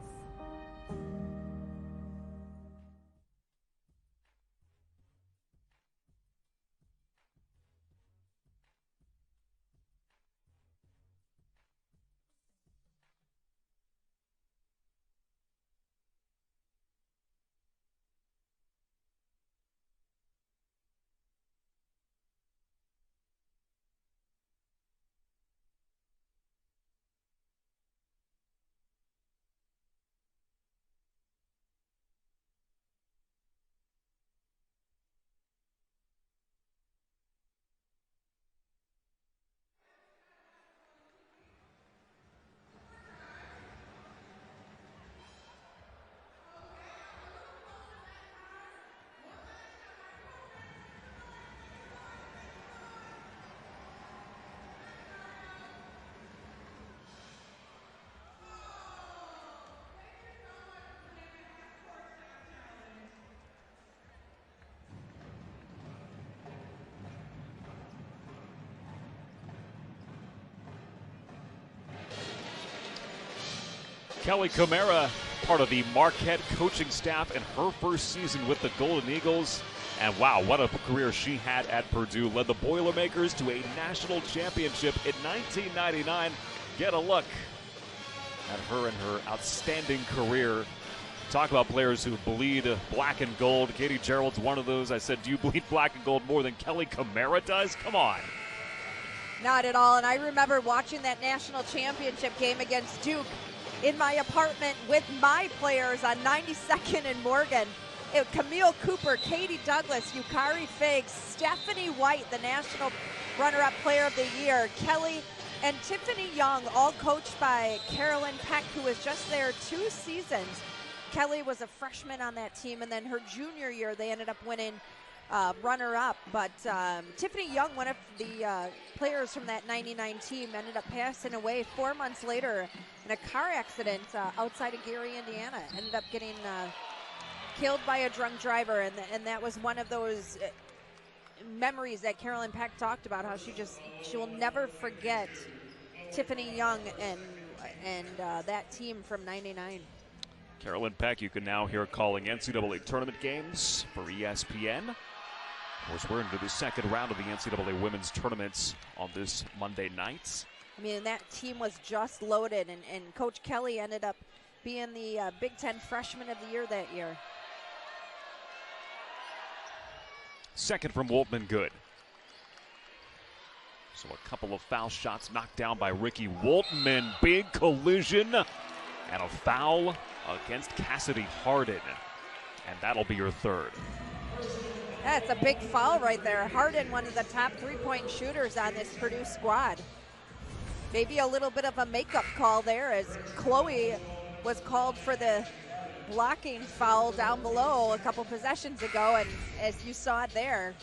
Kelly Camara, part of the Marquette coaching staff in her first season with the Golden Eagles. And wow, what a career she had at Purdue. Led the Boilermakers to a national championship in 1999. Get a look at her and her outstanding career. Talk about players who bleed black and gold. Katie Gerald's one of those. I said, do you bleed black and gold more than Kelly Camara does? Come on. Not at all. And I remember watching that national championship game against Duke in my apartment with my players on 92nd and Morgan. Camille Cooper, Katie Douglas, Yukari Figs, Stephanie White, the national runner-up player of the year, Kelly and Tiffany Young, all coached by Carolyn Peck, who was just there 2 seasons. Kelly was a freshman on that team, and then her junior year, they ended up winning runner-up. But Tiffany Young, one of the players from that 99 team, ended up passing away 4 months later in a car accident outside of Gary, Indiana. Ended up getting killed by a drunk driver, and that was one of those memories that Carolyn Peck talked about, how she will never forget Tiffany Young and that team from 99. Carolyn Peck, you can now hear calling NCAA tournament games for ESPN. Of course, we're into the second round of the NCAA women's tournaments on this Monday night. I mean, that team was just loaded, and Coach Kelly ended up being the Big Ten Freshman of the Year that year. Second from Woltman, good. So a couple of foul shots knocked down by Ricky Woltman. Big collision and a foul against Cassidy Harden. And that'll be your third. That's a big foul right there. Harden, one of the top three-point shooters on this Purdue squad. Maybe a little bit of a makeup call there, as Chloe was called for the blocking foul down below a couple possessions ago, and as you saw it there.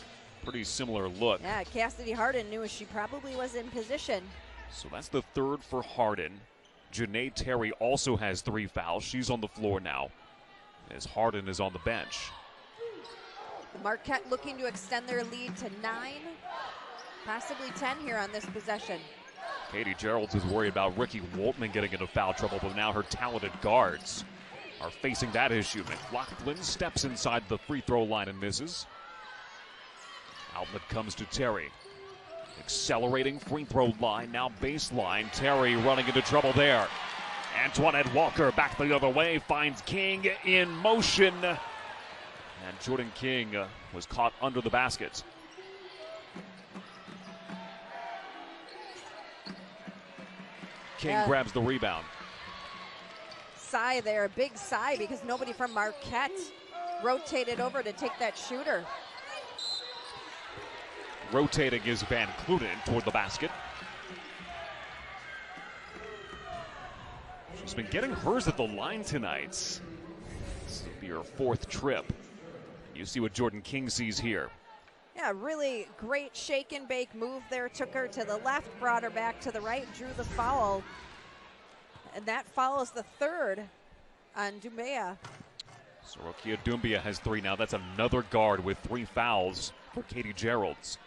Pretty similar look. Yeah, Cassidy Harden knew she probably was in position. So that's the third for Harden. Janae Terry also has 3 fouls. She's on the floor now, as Harden is on the bench. Marquette looking to extend their lead to 9, possibly 10 here on this possession. Katie Gerald is worried about Ricky Woltman getting into foul trouble, but now her talented guards are facing that issue. McLaughlin steps inside the free throw line and misses. Outlet comes to Terry. Accelerating free throw line, now baseline. Terry running into trouble there. Antoinette Walker back the other way, finds King in motion. And Jordan King was caught under the basket. King grabs the rebound. Sigh there, big sigh, because nobody from Marquette rotated over to take that shooter. Rotating is Van Kleunen toward the basket. She's been getting hers at the line tonight. This will be her 4th trip. You see what Jordan King sees here. Yeah, really great shake and bake move there. Took her to the left, brought her back to the right, drew the foul. And that follows the 3rd on Doumbia. Sorokia Doumbia has 3 now. That's another guard with 3 fouls for Katie Geralds.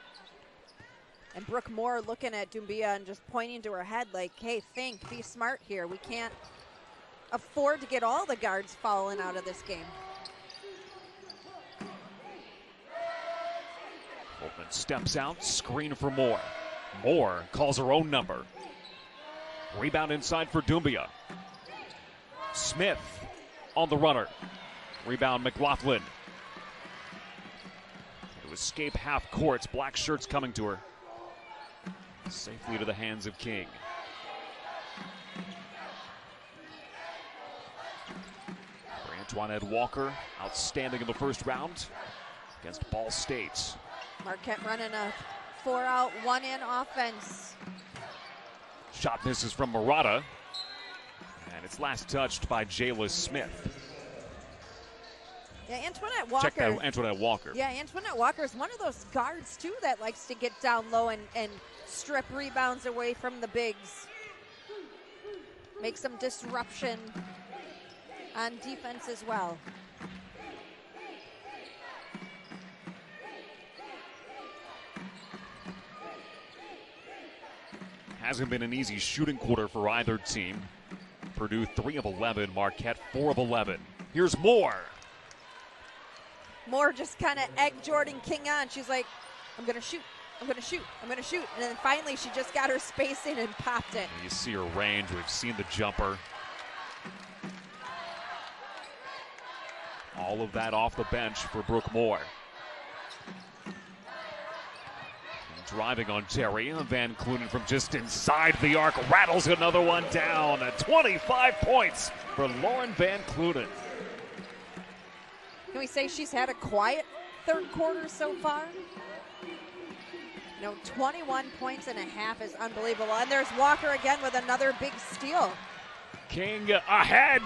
And Brooke Moore looking at Doumbia and just pointing to her head like, hey, think, be smart here. We can't afford to get all the guards fouling out of this game. Woltman steps out, screen for Moore. Moore calls her own number. Rebound inside for Doumbia. Smith on the runner. Rebound McLaughlin. To escape half courts, black shirts coming to her. Safely to the hands of King. For Antoinette Walker, outstanding in the first round against Ball State. Marquette running a 4-out, 1-in offense. Shot misses from Murata. And it's last touched by Jayla Smith. Yeah, Antoinette Walker. Check that, Antoinette Walker. Yeah, Antoinette Walker is one of those guards, too, that likes to get down low and strip rebounds away from the bigs. Make some disruption on defense as well. Hasn't been an easy shooting quarter for either team. Purdue 3 of 11, Marquette 4 of 11. Here's Moore. Moore just kind of egged Jordan King on. She's like, I'm going to shoot. I'm going to shoot. I'm going to shoot. And then finally she just got her spacing and popped it. You see her range. We've seen the jumper. All of that off the bench for Brooke Moore. Driving on Terry. Van Kleunen from just inside the arc rattles another one down. 25 points for Lauren Van Kleunen. Can we say she's had a quiet third quarter so far? 21 points and a half is unbelievable. And there's Walker again with another big steal. King ahead.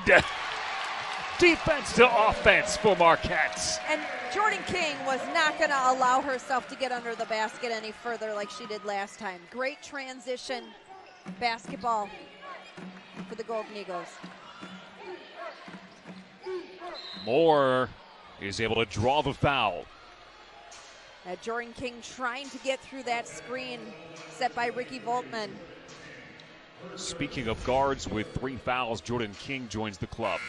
Defense to offense for Marquette. And Jordan King was not going to allow herself to get under the basket any further like she did last time. Great transition basketball for the Golden Eagles. Moore is able to draw the foul. Jordan King trying to get through that screen set by Ricky Voltman. Speaking of guards with 3 fouls, Jordan King joins the club.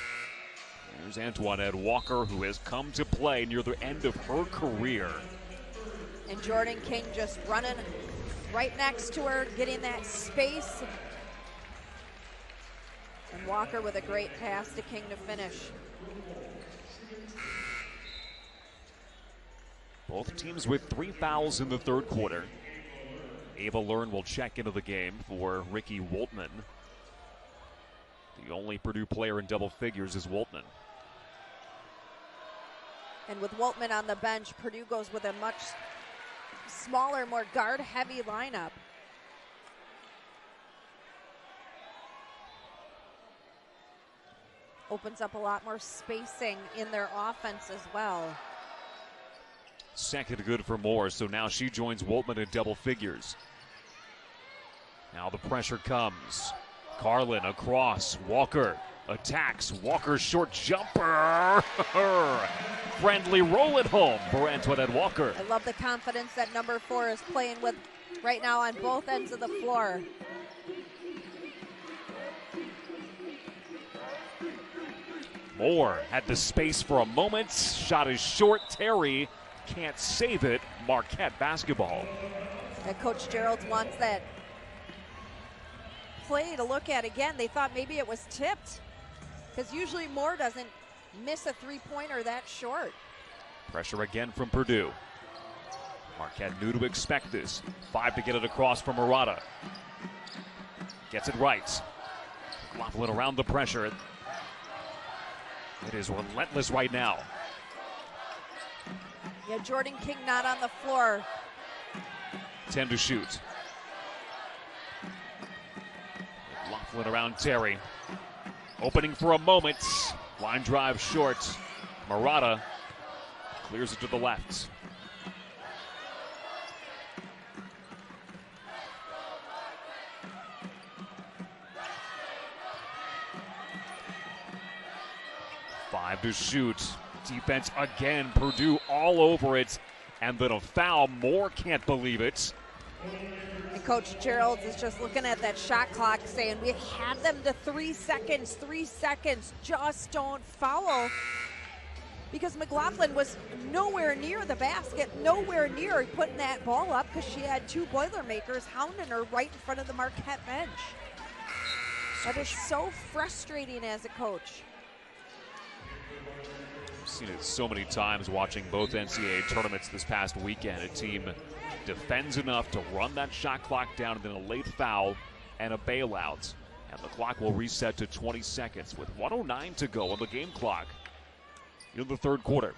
There's Antoinette Walker, who has come to play near the end of her career. And Jordan King just running right next to her, getting that space. And Walker with a great pass to King to finish. Both teams with 3 fouls in the third quarter. Ava Learn will check into the game for Ricky Woltman. The only Purdue player in double figures is Woltman. And with Woltman on the bench, Purdue goes with a much smaller, more guard-heavy lineup. Opens up a lot more spacing in their offense as well. Second good for Moore, so now she joins Woltman in double figures. Now the pressure comes. Carlin across. Walker attacks. Walker's short jumper. Friendly roll it home for Antoinette Walker. I love the confidence that number 4 is playing with right now on both ends of the floor. Moore had the space for a moment. Shot is short. Terry can't save it. Marquette basketball. Coach Gerald wants that play to look at again. They thought maybe it was tipped, because usually Moore doesn't miss a three-pointer that short. Pressure again from Purdue. Marquette knew to expect this. 5 to get it across from Murata. Gets it right. Laughlin around the pressure. It is relentless right now. Yeah, Jordan King not on the floor. 10 to shoot. Laughlin around Terry. Opening for a moment. Line drive short. Murata clears it to the left. Five to shoot. Defense again. Purdue all over it. And then a foul. Moore can't believe it. And Coach Gerald is just looking at that shot clock saying, we had them to 3 seconds, 3 seconds, just don't foul. Because McLaughlin was nowhere near the basket, nowhere near putting that ball up, because she had 2 Boilermakers hounding her right in front of the Marquette bench. That is so frustrating as a coach. I've seen it so many times watching both NCAA tournaments this past weekend. A team defends enough to run that shot clock down, and then a late foul and a bailout. And the clock will reset to 20 seconds with 1:09 to go on the game clock in the third quarter.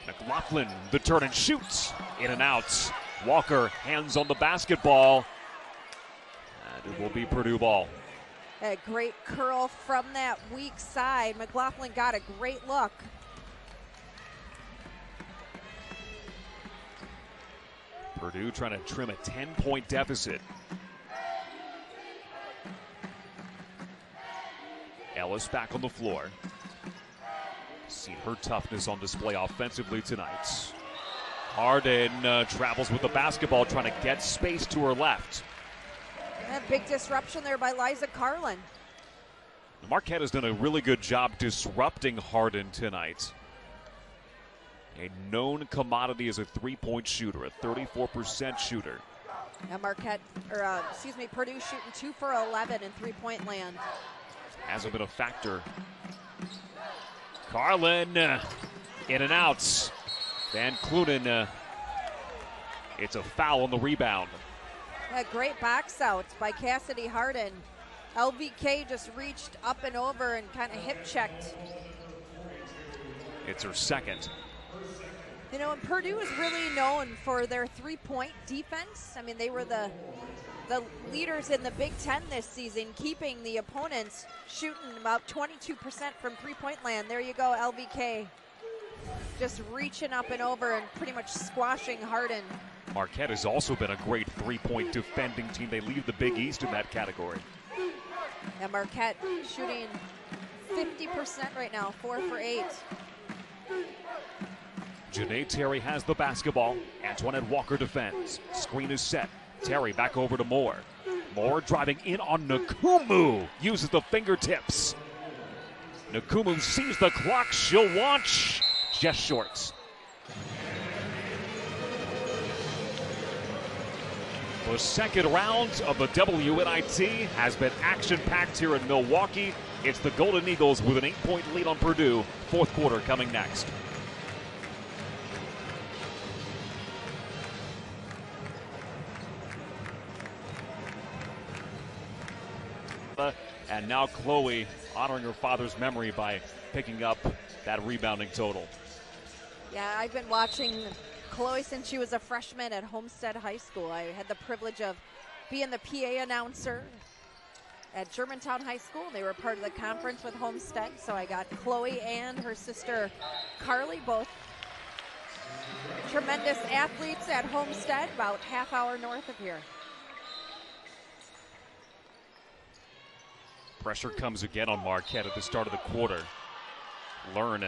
McLaughlin, the turn and shoots. In and out. Walker, hands on the basketball. And it will be Purdue ball. A great curl from that weak side. McLaughlin got a great look. Purdue trying to trim a 10-point deficit. Ellis back on the floor. Seen her toughness on display offensively tonight. Harden travels with the basketball, trying to get space to her left. And big disruption there by Liza Carlin. Marquette has done a really good job disrupting Harden tonight. A known commodity as a three-point shooter, a 34% shooter. And Purdue shooting 2 for 11 in three-point land. Hasn't been a factor. Carlin in and out. Van Kleunen, it's a foul on the rebound. A great box out by Cassidy Harden. LVK just reached up and over and kind of hip checked. It's her second. You know, and Purdue is really known for their three-point defense. I mean, they were the leaders in the Big Ten this season, keeping the opponents shooting about 22% from three-point land. There you go, LVK. Just reaching up and over and pretty much squashing Harden. Marquette has also been a great three-point defending team. They lead the Big East in that category. And Marquette shooting 50% right now, 4 for 8. Janae Terry has the basketball. Antoinette Walker defends. Screen is set. Terry back over to Moore. Moore driving in on Nakumu. Uses the fingertips. Nakumu sees the clock. She'll launch. Just short. The second round of the WNIT has been action-packed here in Milwaukee. It's the Golden Eagles with an 8-point lead on Purdue. Fourth quarter coming next. And now Chloe honoring her father's memory by picking up that rebounding total. Yeah, I've been watching Chloe since she was a freshman at Homestead High School. I had the privilege of being the PA announcer at Germantown High School. They were part of the conference with Homestead, so I got Chloe and her sister Carly, both tremendous athletes at Homestead, about half hour north of here. Pressure comes again on Marquette at the start of the quarter. Learn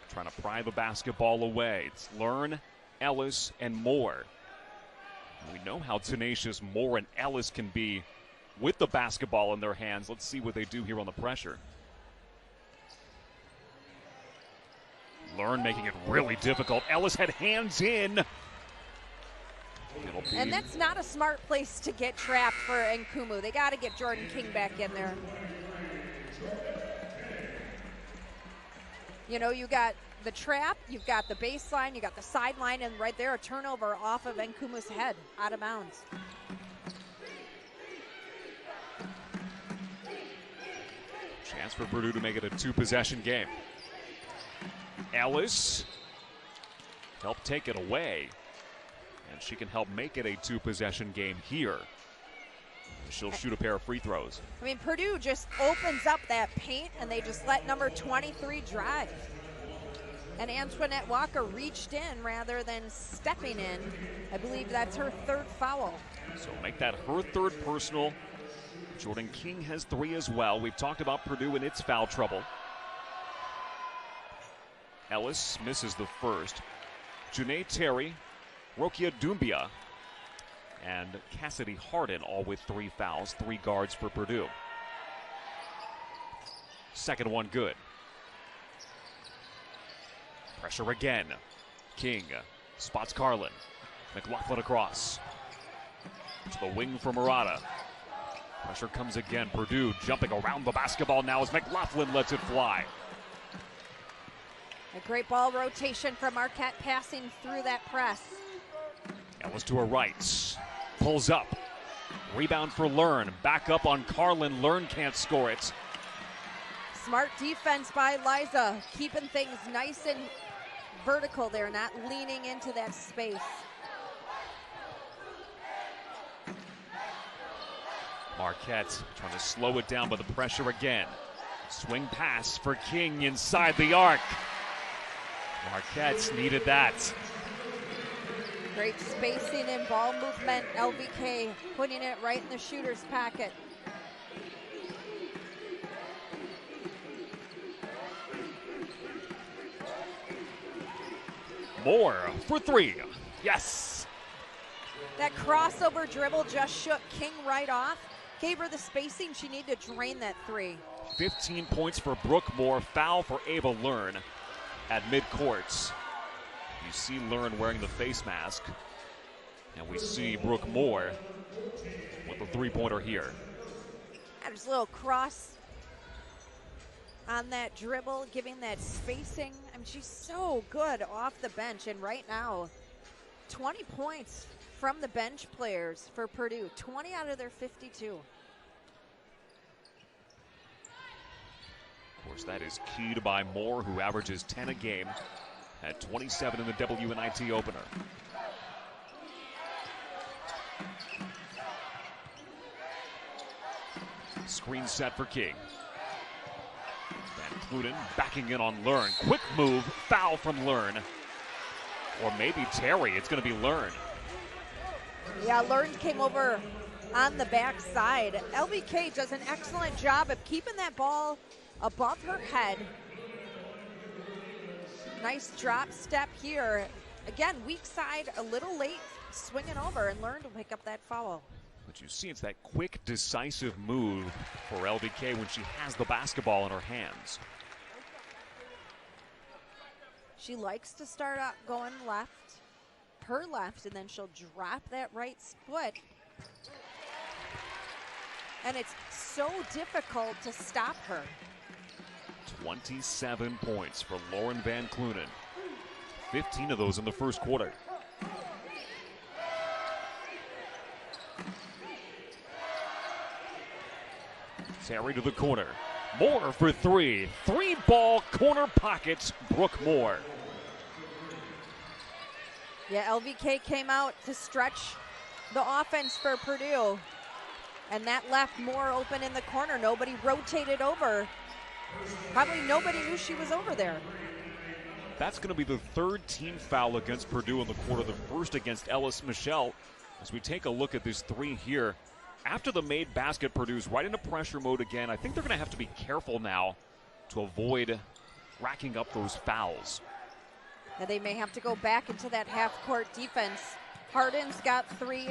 trying to pry the basketball away. It's Learn, Ellis, and Moore. We know how tenacious Moore and Ellis can be with the basketball in their hands. Let's see what they do here on the pressure. Learn making it really difficult. Ellis had hands in. And that's not a smart place to get trapped for Nkumu. They got to get Jordan King back in there. You know, you got the trap, you've got the baseline, you got the sideline, and right there a turnover off of Nkumu's head, out of bounds. Chance for Purdue to make it a two-possession game. Ellis helped take it away. And she can help make it a two-possession game here. She'll shoot a pair of free throws. I mean, Purdue just opens up that paint, and they just let number 23 drive. And Antoinette Walker reached in rather than stepping in. I believe that's her third foul. So make that her third personal. Jordan King has 3 as well. We've talked about Purdue and its foul trouble. Ellis misses the first. Janae Terry, Rokia Doumbia, and Cassidy Harden all with 3 fouls, 3 guards for Purdue. Second one good. Pressure again. King spots Carlin. McLaughlin across. To the wing for Murata. Pressure comes again. Purdue jumping around the basketball now as McLaughlin lets it fly. A great ball rotation from Marquette passing through that press. Ellis to her right. Pulls up. Rebound for Learn. Back up on Carlin. Learn can't score it. Smart defense by Liza, keeping things nice and vertical there, not leaning into that space. Marquette trying to slow it down, but the pressure again. Swing pass for King inside the arc. Marquette's needed that. Great spacing and ball movement. LVK putting it right in the shooter's pocket. Moore for three. Yes. That crossover dribble just shook King right off. Gave her the spacing she needed to drain that three. 15 points for Brooke Moore. Foul for Ava Learn at midcourt. You see Learn wearing the face mask. And we see Brooke Moore with the three-pointer here. Just a little cross on that dribble, giving that spacing. I mean, she's so good off the bench. And right now, 20 points from the bench players for Purdue. 20 out of their 52. Of course, that is keyed by Moore, who averages 10 a game at 27 in the WNIT opener. Screen set for King. Van Kleunen backing in on Learn. Quick move, foul from Learn. Or maybe Terry, it's going to be Learn. Yeah, Learn came over on the backside. LBK does an excellent job of keeping that ball above her head. Nice drop step here. Again, weak side, a little late, swinging over, and Learn to pick up that foul. But you see, it's that quick, decisive move for LBK when she has the basketball in her hands. She likes to start out going left, her left, and then she'll drop that right foot. And it's so difficult to stop her. 27 points for Lauren Van Kleunen. 15 of those in the first quarter. Terry to the corner. Moore for three. Three-ball corner pockets, Brooke Moore. Yeah, LVK came out to stretch the offense for Purdue. And that left Moore open in the corner. Nobody rotated over. Probably nobody knew she was over there. That's going to be the third team foul against Purdue in the quarter, the first against Ellis Michelle. As we take a look at this three here, after the made basket, Purdue's right into pressure mode again. I think they're going to have to be careful now to avoid racking up those fouls. And they may have to go back into that half-court defense. Harden's got three.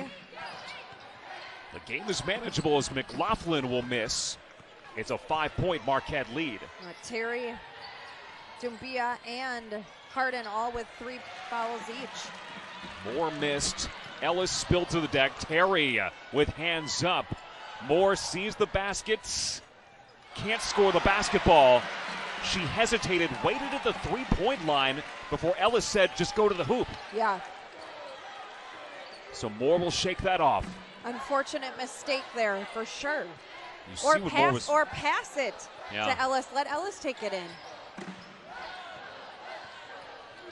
The game is manageable as McLaughlin will miss. It's a 5-point Marquette lead. Terry, Dumbia, and Harden all with 3 fouls each. Moore missed. Ellis spilled to the deck. Terry with hands up. Moore sees the baskets. Can't score the basketball. She hesitated, waited at the three-point line before Ellis said, just go to the hoop. Yeah. So Moore will shake that off. Unfortunate mistake there for sure. You see what Moore was... Or pass it to Ellis. Let Ellis take it in.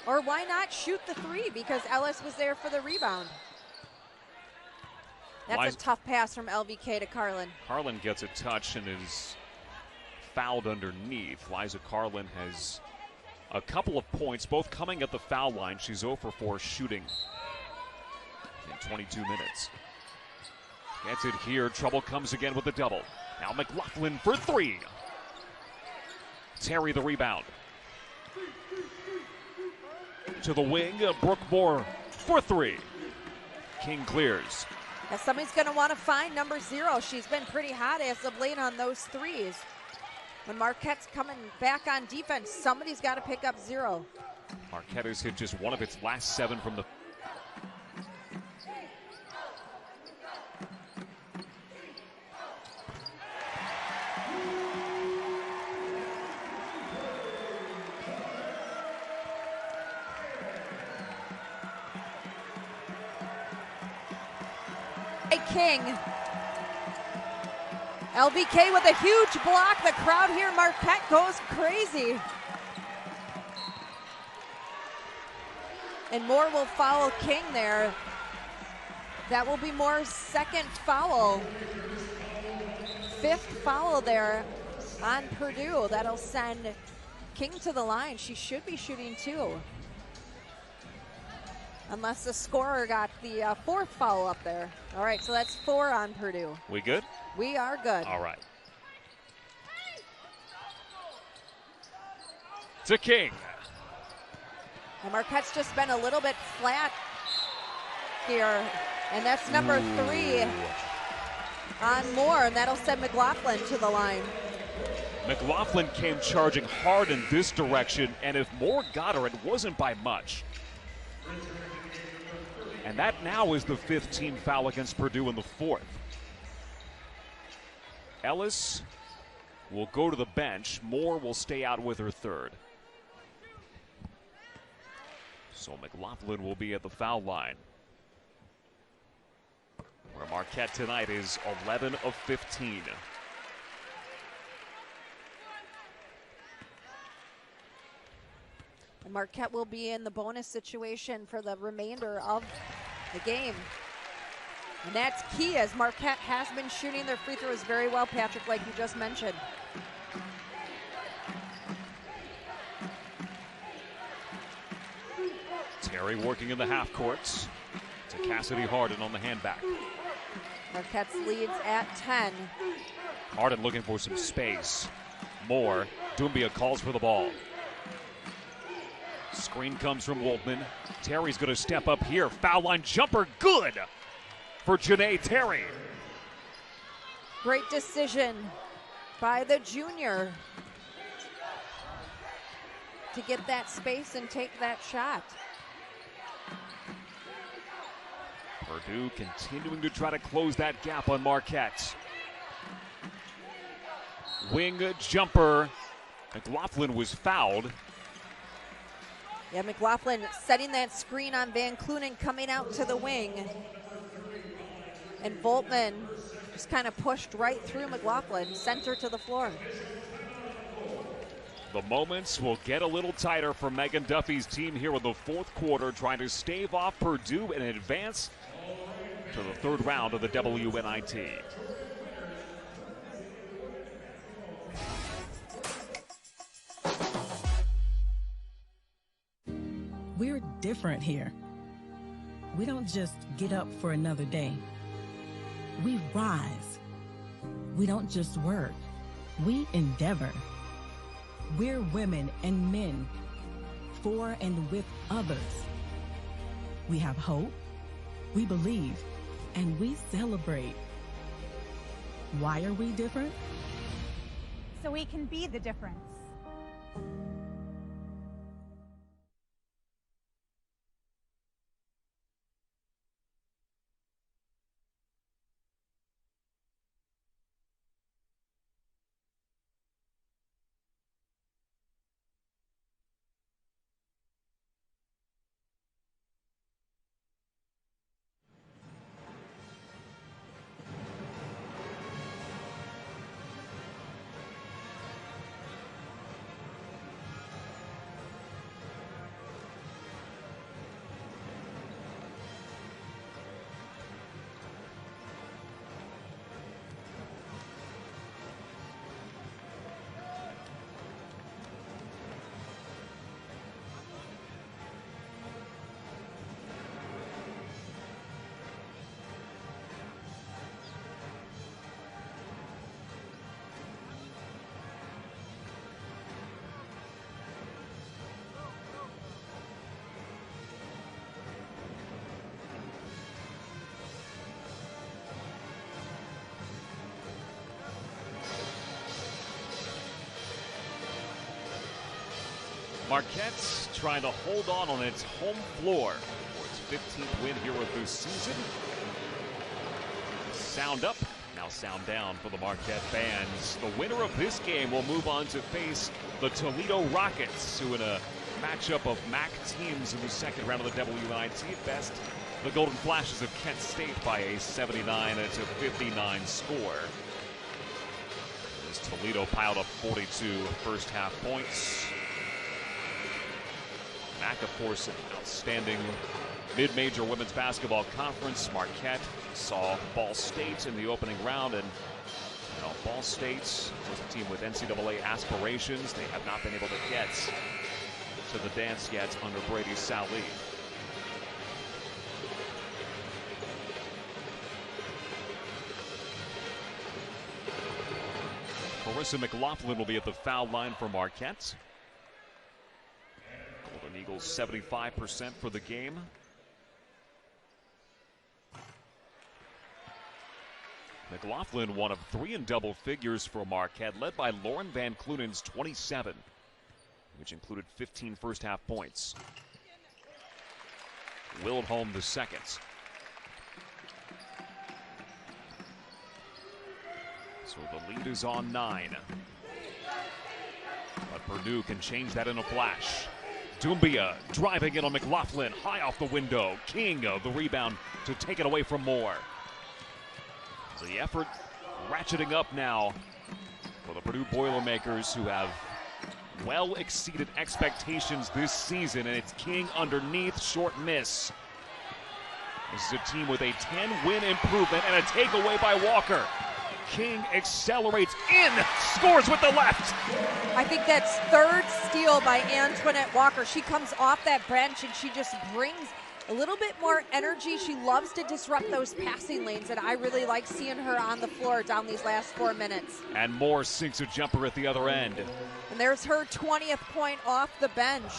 Or why not shoot the three, because Ellis was there for the rebound. That's a tough pass from LVK to Carlin. Carlin gets a touch and is fouled underneath. Liza Carlin has a couple of points, both coming at the foul line. She's 0 for 4 shooting in 22 minutes. Gets it here. Trouble comes again with the double. Now McLaughlin for three. Terry the rebound. To the wing, Brooke Moore for three. King clears. Now somebody's going to want to find number 0. She's been pretty hot as of late on those threes. When Marquette's coming back on defense, somebody's got to pick up 0. Marquette has hit just one of its last 7 from the... King. LVK with a huge block. The crowd here, Marquette goes crazy. And Moore will foul King there. That will be Moore's second foul. 5th foul there on Purdue. That'll send King to the line. She should be shooting 2. Unless the scorer got the 4th foul up there. All right, so that's 4 on Purdue. We good? We are good. All right. To King. And Marquette's just been a little bit flat here. And that's number 3 on Moore, and that'll send McLaughlin to the line. McLaughlin came charging hard in this direction, and if Moore got her, it wasn't by much. And that now is the 5th team foul against Purdue in the 4th. Ellis will go to the bench. Moore will stay out with her 3rd. So McLaughlin will be at the foul line, where Marquette tonight is 11 of 15. And Marquette will be in the bonus situation for the remainder of the game. And that's key, as Marquette has been shooting their free throws very well, Patrick, like you just mentioned. Terry working in the half courts to Cassidy Harden on the handback. Marquette's leads at 10. Harden looking for some space. Moore. Doumbia calls for the ball. Screen comes from Woltman. Terry's going to step up here. Foul line jumper, good for Janae Terry. Great decision by the junior to get that space and take that shot. Purdue continuing to try to close that gap on Marquette. Wing jumper. McLaughlin was fouled. Yeah, McLaughlin setting that screen on Van Kleunen coming out to the wing. And Voltman just kind of pushed right through McLaughlin, center to the floor. The moments will get a little tighter for Megan Duffy's team here in the 4th quarter, trying to stave off Purdue and advance to the 3rd round of the WNIT. We're different here. We don't just get up for another day. We rise. We don't just work. We endeavor. We're women and men, for and with others. We have hope, we believe, and we celebrate. Why are we different? So we can be the difference. Marquette's trying to hold on its home floor for its 15th win here of this season. Sound up, now sound down for the Marquette fans. The winner of this game will move on to face the Toledo Rockets, who in a matchup of MAC teams in the 2nd round of the WNIT best the Golden Flashes of Kent State by a 79-59 score. As Toledo piled up 42 first half points. MAC, of course, an outstanding mid-major women's basketball conference. Marquette saw Ball State in the opening round, and Ball State is a team with NCAA aspirations. They have not been able to get to the dance yet under Brady Sallee. Marissa McLaughlin will be at the foul line for Marquette. Golden Golden Eagles 75% for the game. McLaughlin, one of 3 in double figures for Marquette, led by Lauren Van Kleunen's 27, which included 15 first-half points. Willed home the second. So the lead is on 9. But Purdue can change that in a flash. Doumbia driving in on McLaughlin, high off the window. King of the rebound to take it away from Moore. The effort ratcheting up now for the Purdue Boilermakers, who have well exceeded expectations this season, and it's King underneath, short miss. This is a team with a 10-win improvement and a takeaway by Walker. King accelerates in, scores with the left. I think that's third steal by Antoinette Walker. She comes off that bench and she just brings a little bit more energy. She loves to disrupt those passing lanes, and I really like seeing her on the floor down these last 4 minutes. And Moore sinks a jumper at the other end. And there's her 20th point off the bench.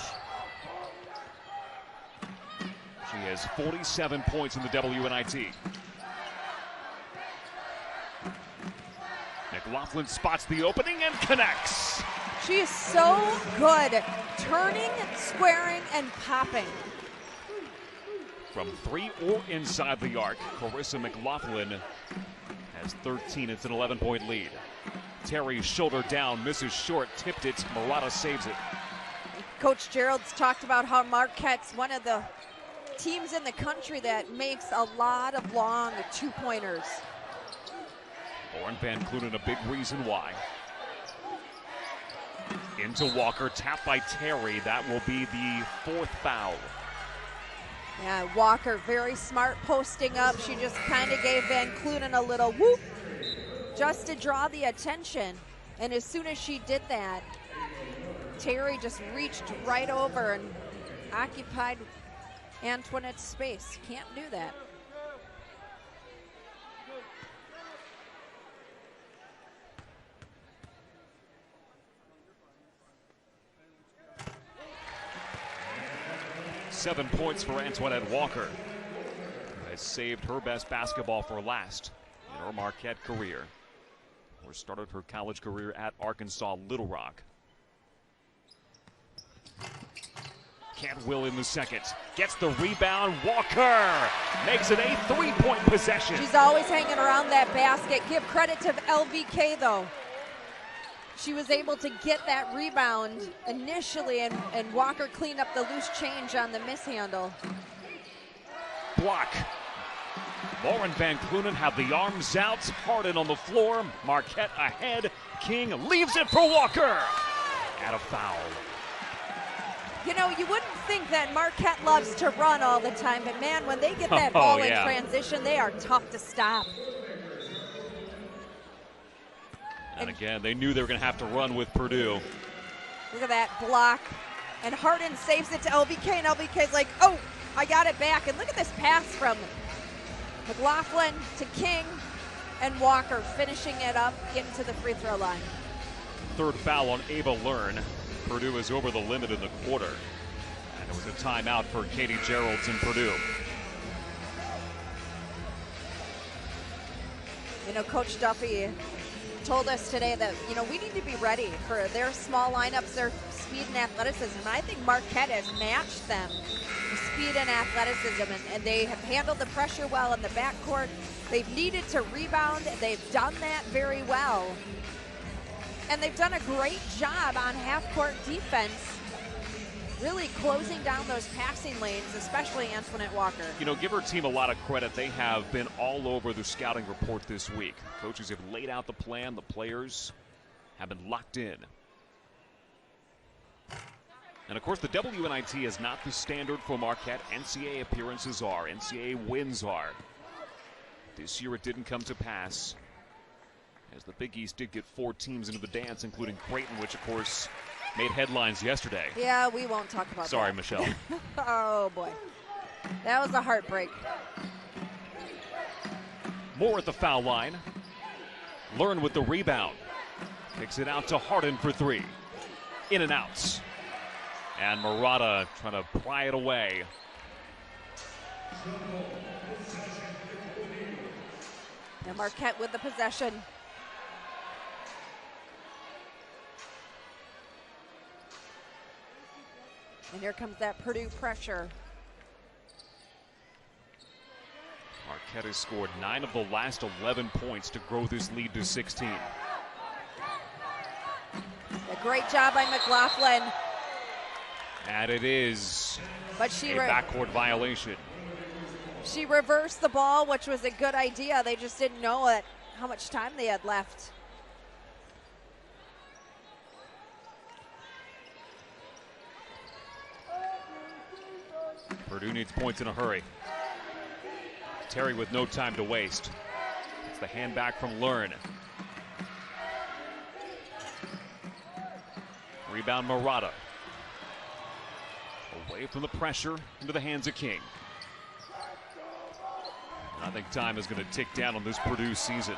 She has 47 points in the WNIT. McLaughlin spots the opening and connects. She is so good turning, squaring, and popping. From 3 or inside the arc, Carissa McLaughlin has 13. It's an 11-point lead. Terry shoulder down, misses short, tipped it. Murata saves it. Coach Gerald's talked about how Marquette's one of the teams in the country that makes a lot of long two-pointers. Lauren Van Kleunen, a big reason why. Into Walker, tapped by Terry. That will be the 4th foul. Yeah, Walker very smart posting up. She just kind of gave Van Kleunen a little whoop just to draw the attention. And as soon as she did that, Terry just reached right over and occupied Antoinette's space. Can't do that. Seven points for Antoinette Walker, who has saved her best basketball for last in her Marquette career, or started her college career at Arkansas Little Rock. Cantwell in the second, gets the rebound. Walker makes it a 3-point possession. She's always hanging around that basket. Give credit to LVK though. She was able to get that rebound initially, and Walker cleaned up the loose change on the mishandle. Block. Lauren Van Kleunen had the arms out. Harden on the floor. Marquette ahead. King leaves it for Walker. And a foul. You know, you wouldn't think that Marquette loves to run all the time, but man, when they get that ball in transition, they are tough to stop. And again, they knew they were going to have to run with Purdue. Look at that block. And Harden saves it to LVK, and LVK's like, oh, I got it back. And look at this pass from McLaughlin to King, and Walker finishing it up, getting to the free throw line. 3rd foul on Ava Learn. Purdue is over the limit in the quarter. And it was a timeout for Katie Geralds in Purdue. You know, Coach Duffy told us today that, you know, we need to be ready for their small lineups, their speed and athleticism. And I think Marquette has matched them with speed and athleticism, and they have handled the pressure well in the backcourt. They've needed to rebound. They've done that very well. And they've done a great job on half-court defense, really closing down those passing lanes, especially Antoinette Walker. You know, give her team a lot of credit. They have been all over the scouting report this week. Coaches have laid out the plan. The players have been locked in. And, of course, the WNIT is not the standard for Marquette. NCAA appearances are. NCAA wins are. This year it didn't come to pass, as the Big East did get 4 teams into the dance, including Creighton, which, of course, made headlines yesterday. Yeah, we won't talk about that. Sorry, Michelle. Oh, boy. That was a heartbreak. Moore at the foul line. Learn with the rebound. Kicks it out to Harden for 3. In and out. And Murata trying to pry it away. And Marquette with the possession. And here comes that Purdue pressure. Marquette has scored 9 of the last 11 points to grow this lead to 16. A great job by McLaughlin. And it is a backcourt violation. She reversed the ball, which was a good idea. They just didn't know how much time they had left. Purdue needs points in a hurry. Terry with no time to waste. It's the hand back from Kleunen. Rebound Murata. Away from the pressure into the hands of King. I think time is going to tick down on this Purdue season.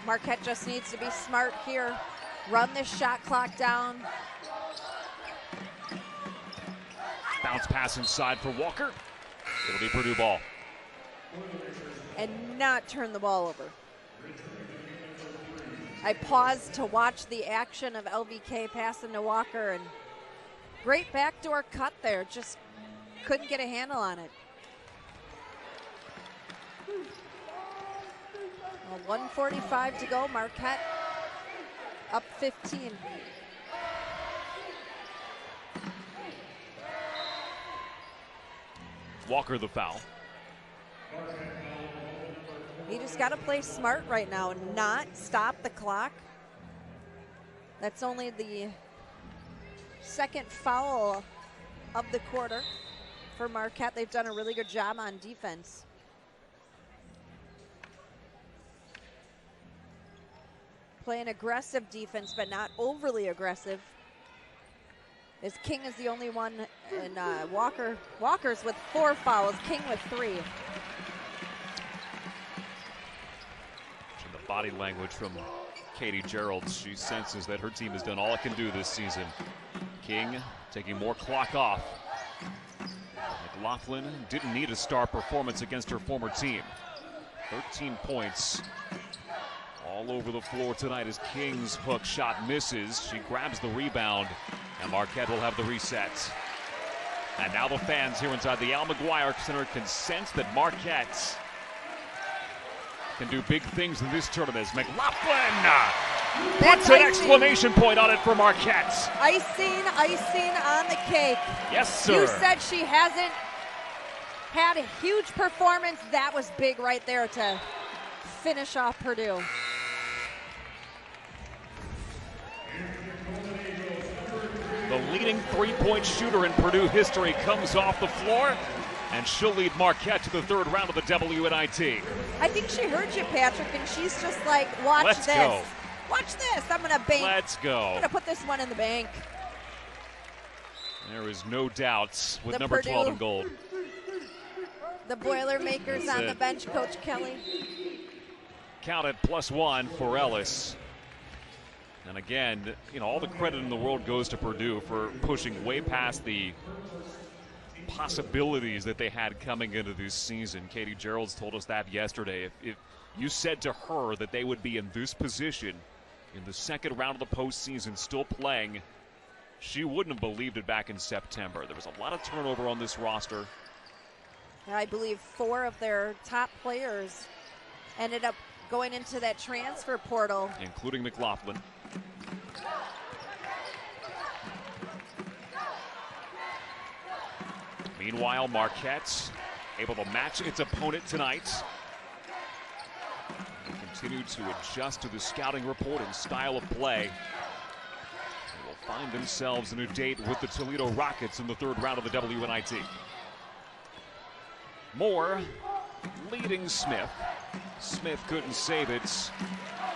Marquette just needs to be smart here. Run this shot clock down. Bounce pass inside for Walker. It'll be Purdue ball. And not turn the ball over. I paused to watch the action of LVK passing to Walker, and great backdoor cut there. Just couldn't get a handle on it. Well, 1:45 to go. Marquette up 15. Walker the foul. You just got to play smart right now and not stop the clock. That's only the second foul of the quarter for Marquette. They've done a really good job on defense. Playing aggressive defense, but not overly aggressive. As King is the only one, and Walker's with 4 fouls, King with 3. The body language from Katie Gerald. She senses that her team has done all it can do this season. King taking more clock off. McLaughlin didn't need a star performance against her former team. 13 points all over the floor tonight as King's hook shot misses. She grabs the rebound, and Marquette will have the reset. And now the fans here inside the Al McGuire Center can sense that Marquette can do big things in this tournament. McLaughlin puts an exclamation point on it for Marquette. Icing on the cake. Yes, sir. You said she hasn't had a huge performance. That was big right there to finish off Purdue. The leading three-point shooter in Purdue history comes off the floor, and she'll lead Marquette to the third round of the WNIT. I think she heard you, Patrick, and she's just like, watch this. Go. Watch this. I'm going to bank. Let's go. I'm going to put this one in the bank. There is no doubt with the number Purdue, 12 in gold. The Boilermakers on the bench, Coach Kelly. Counted +1 for Ellis. And again, you know, all the credit in the world goes to Purdue for pushing way past the possibilities that they had coming into this season. Katie Gerald's told us that yesterday. If you said to her that they would be in this position in the second round of the postseason still playing, she wouldn't have believed it back in September. There was a lot of turnover on this roster. I believe 4 of their top players ended up going into that transfer portal. Including McLaughlin. Meanwhile, Marquette able to match its opponent tonight. They continue to adjust to the scouting report and style of play. They will find themselves in a date with the Toledo Rockets in the third round of the WNIT. Moore leading Smith. Smith couldn't save it.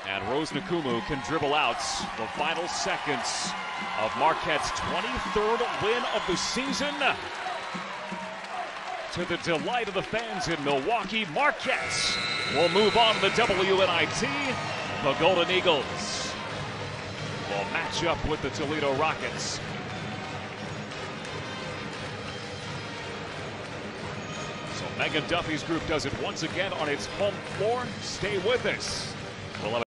And Rose Nakumu can dribble out the final seconds of Marquette's 23rd win of the season. To the delight of the fans in Milwaukee, Marquette will move on to the WNIT. The Golden Eagles will match up with the Toledo Rockets. Megan Duffy's group does it once again on its home floor. Stay with us.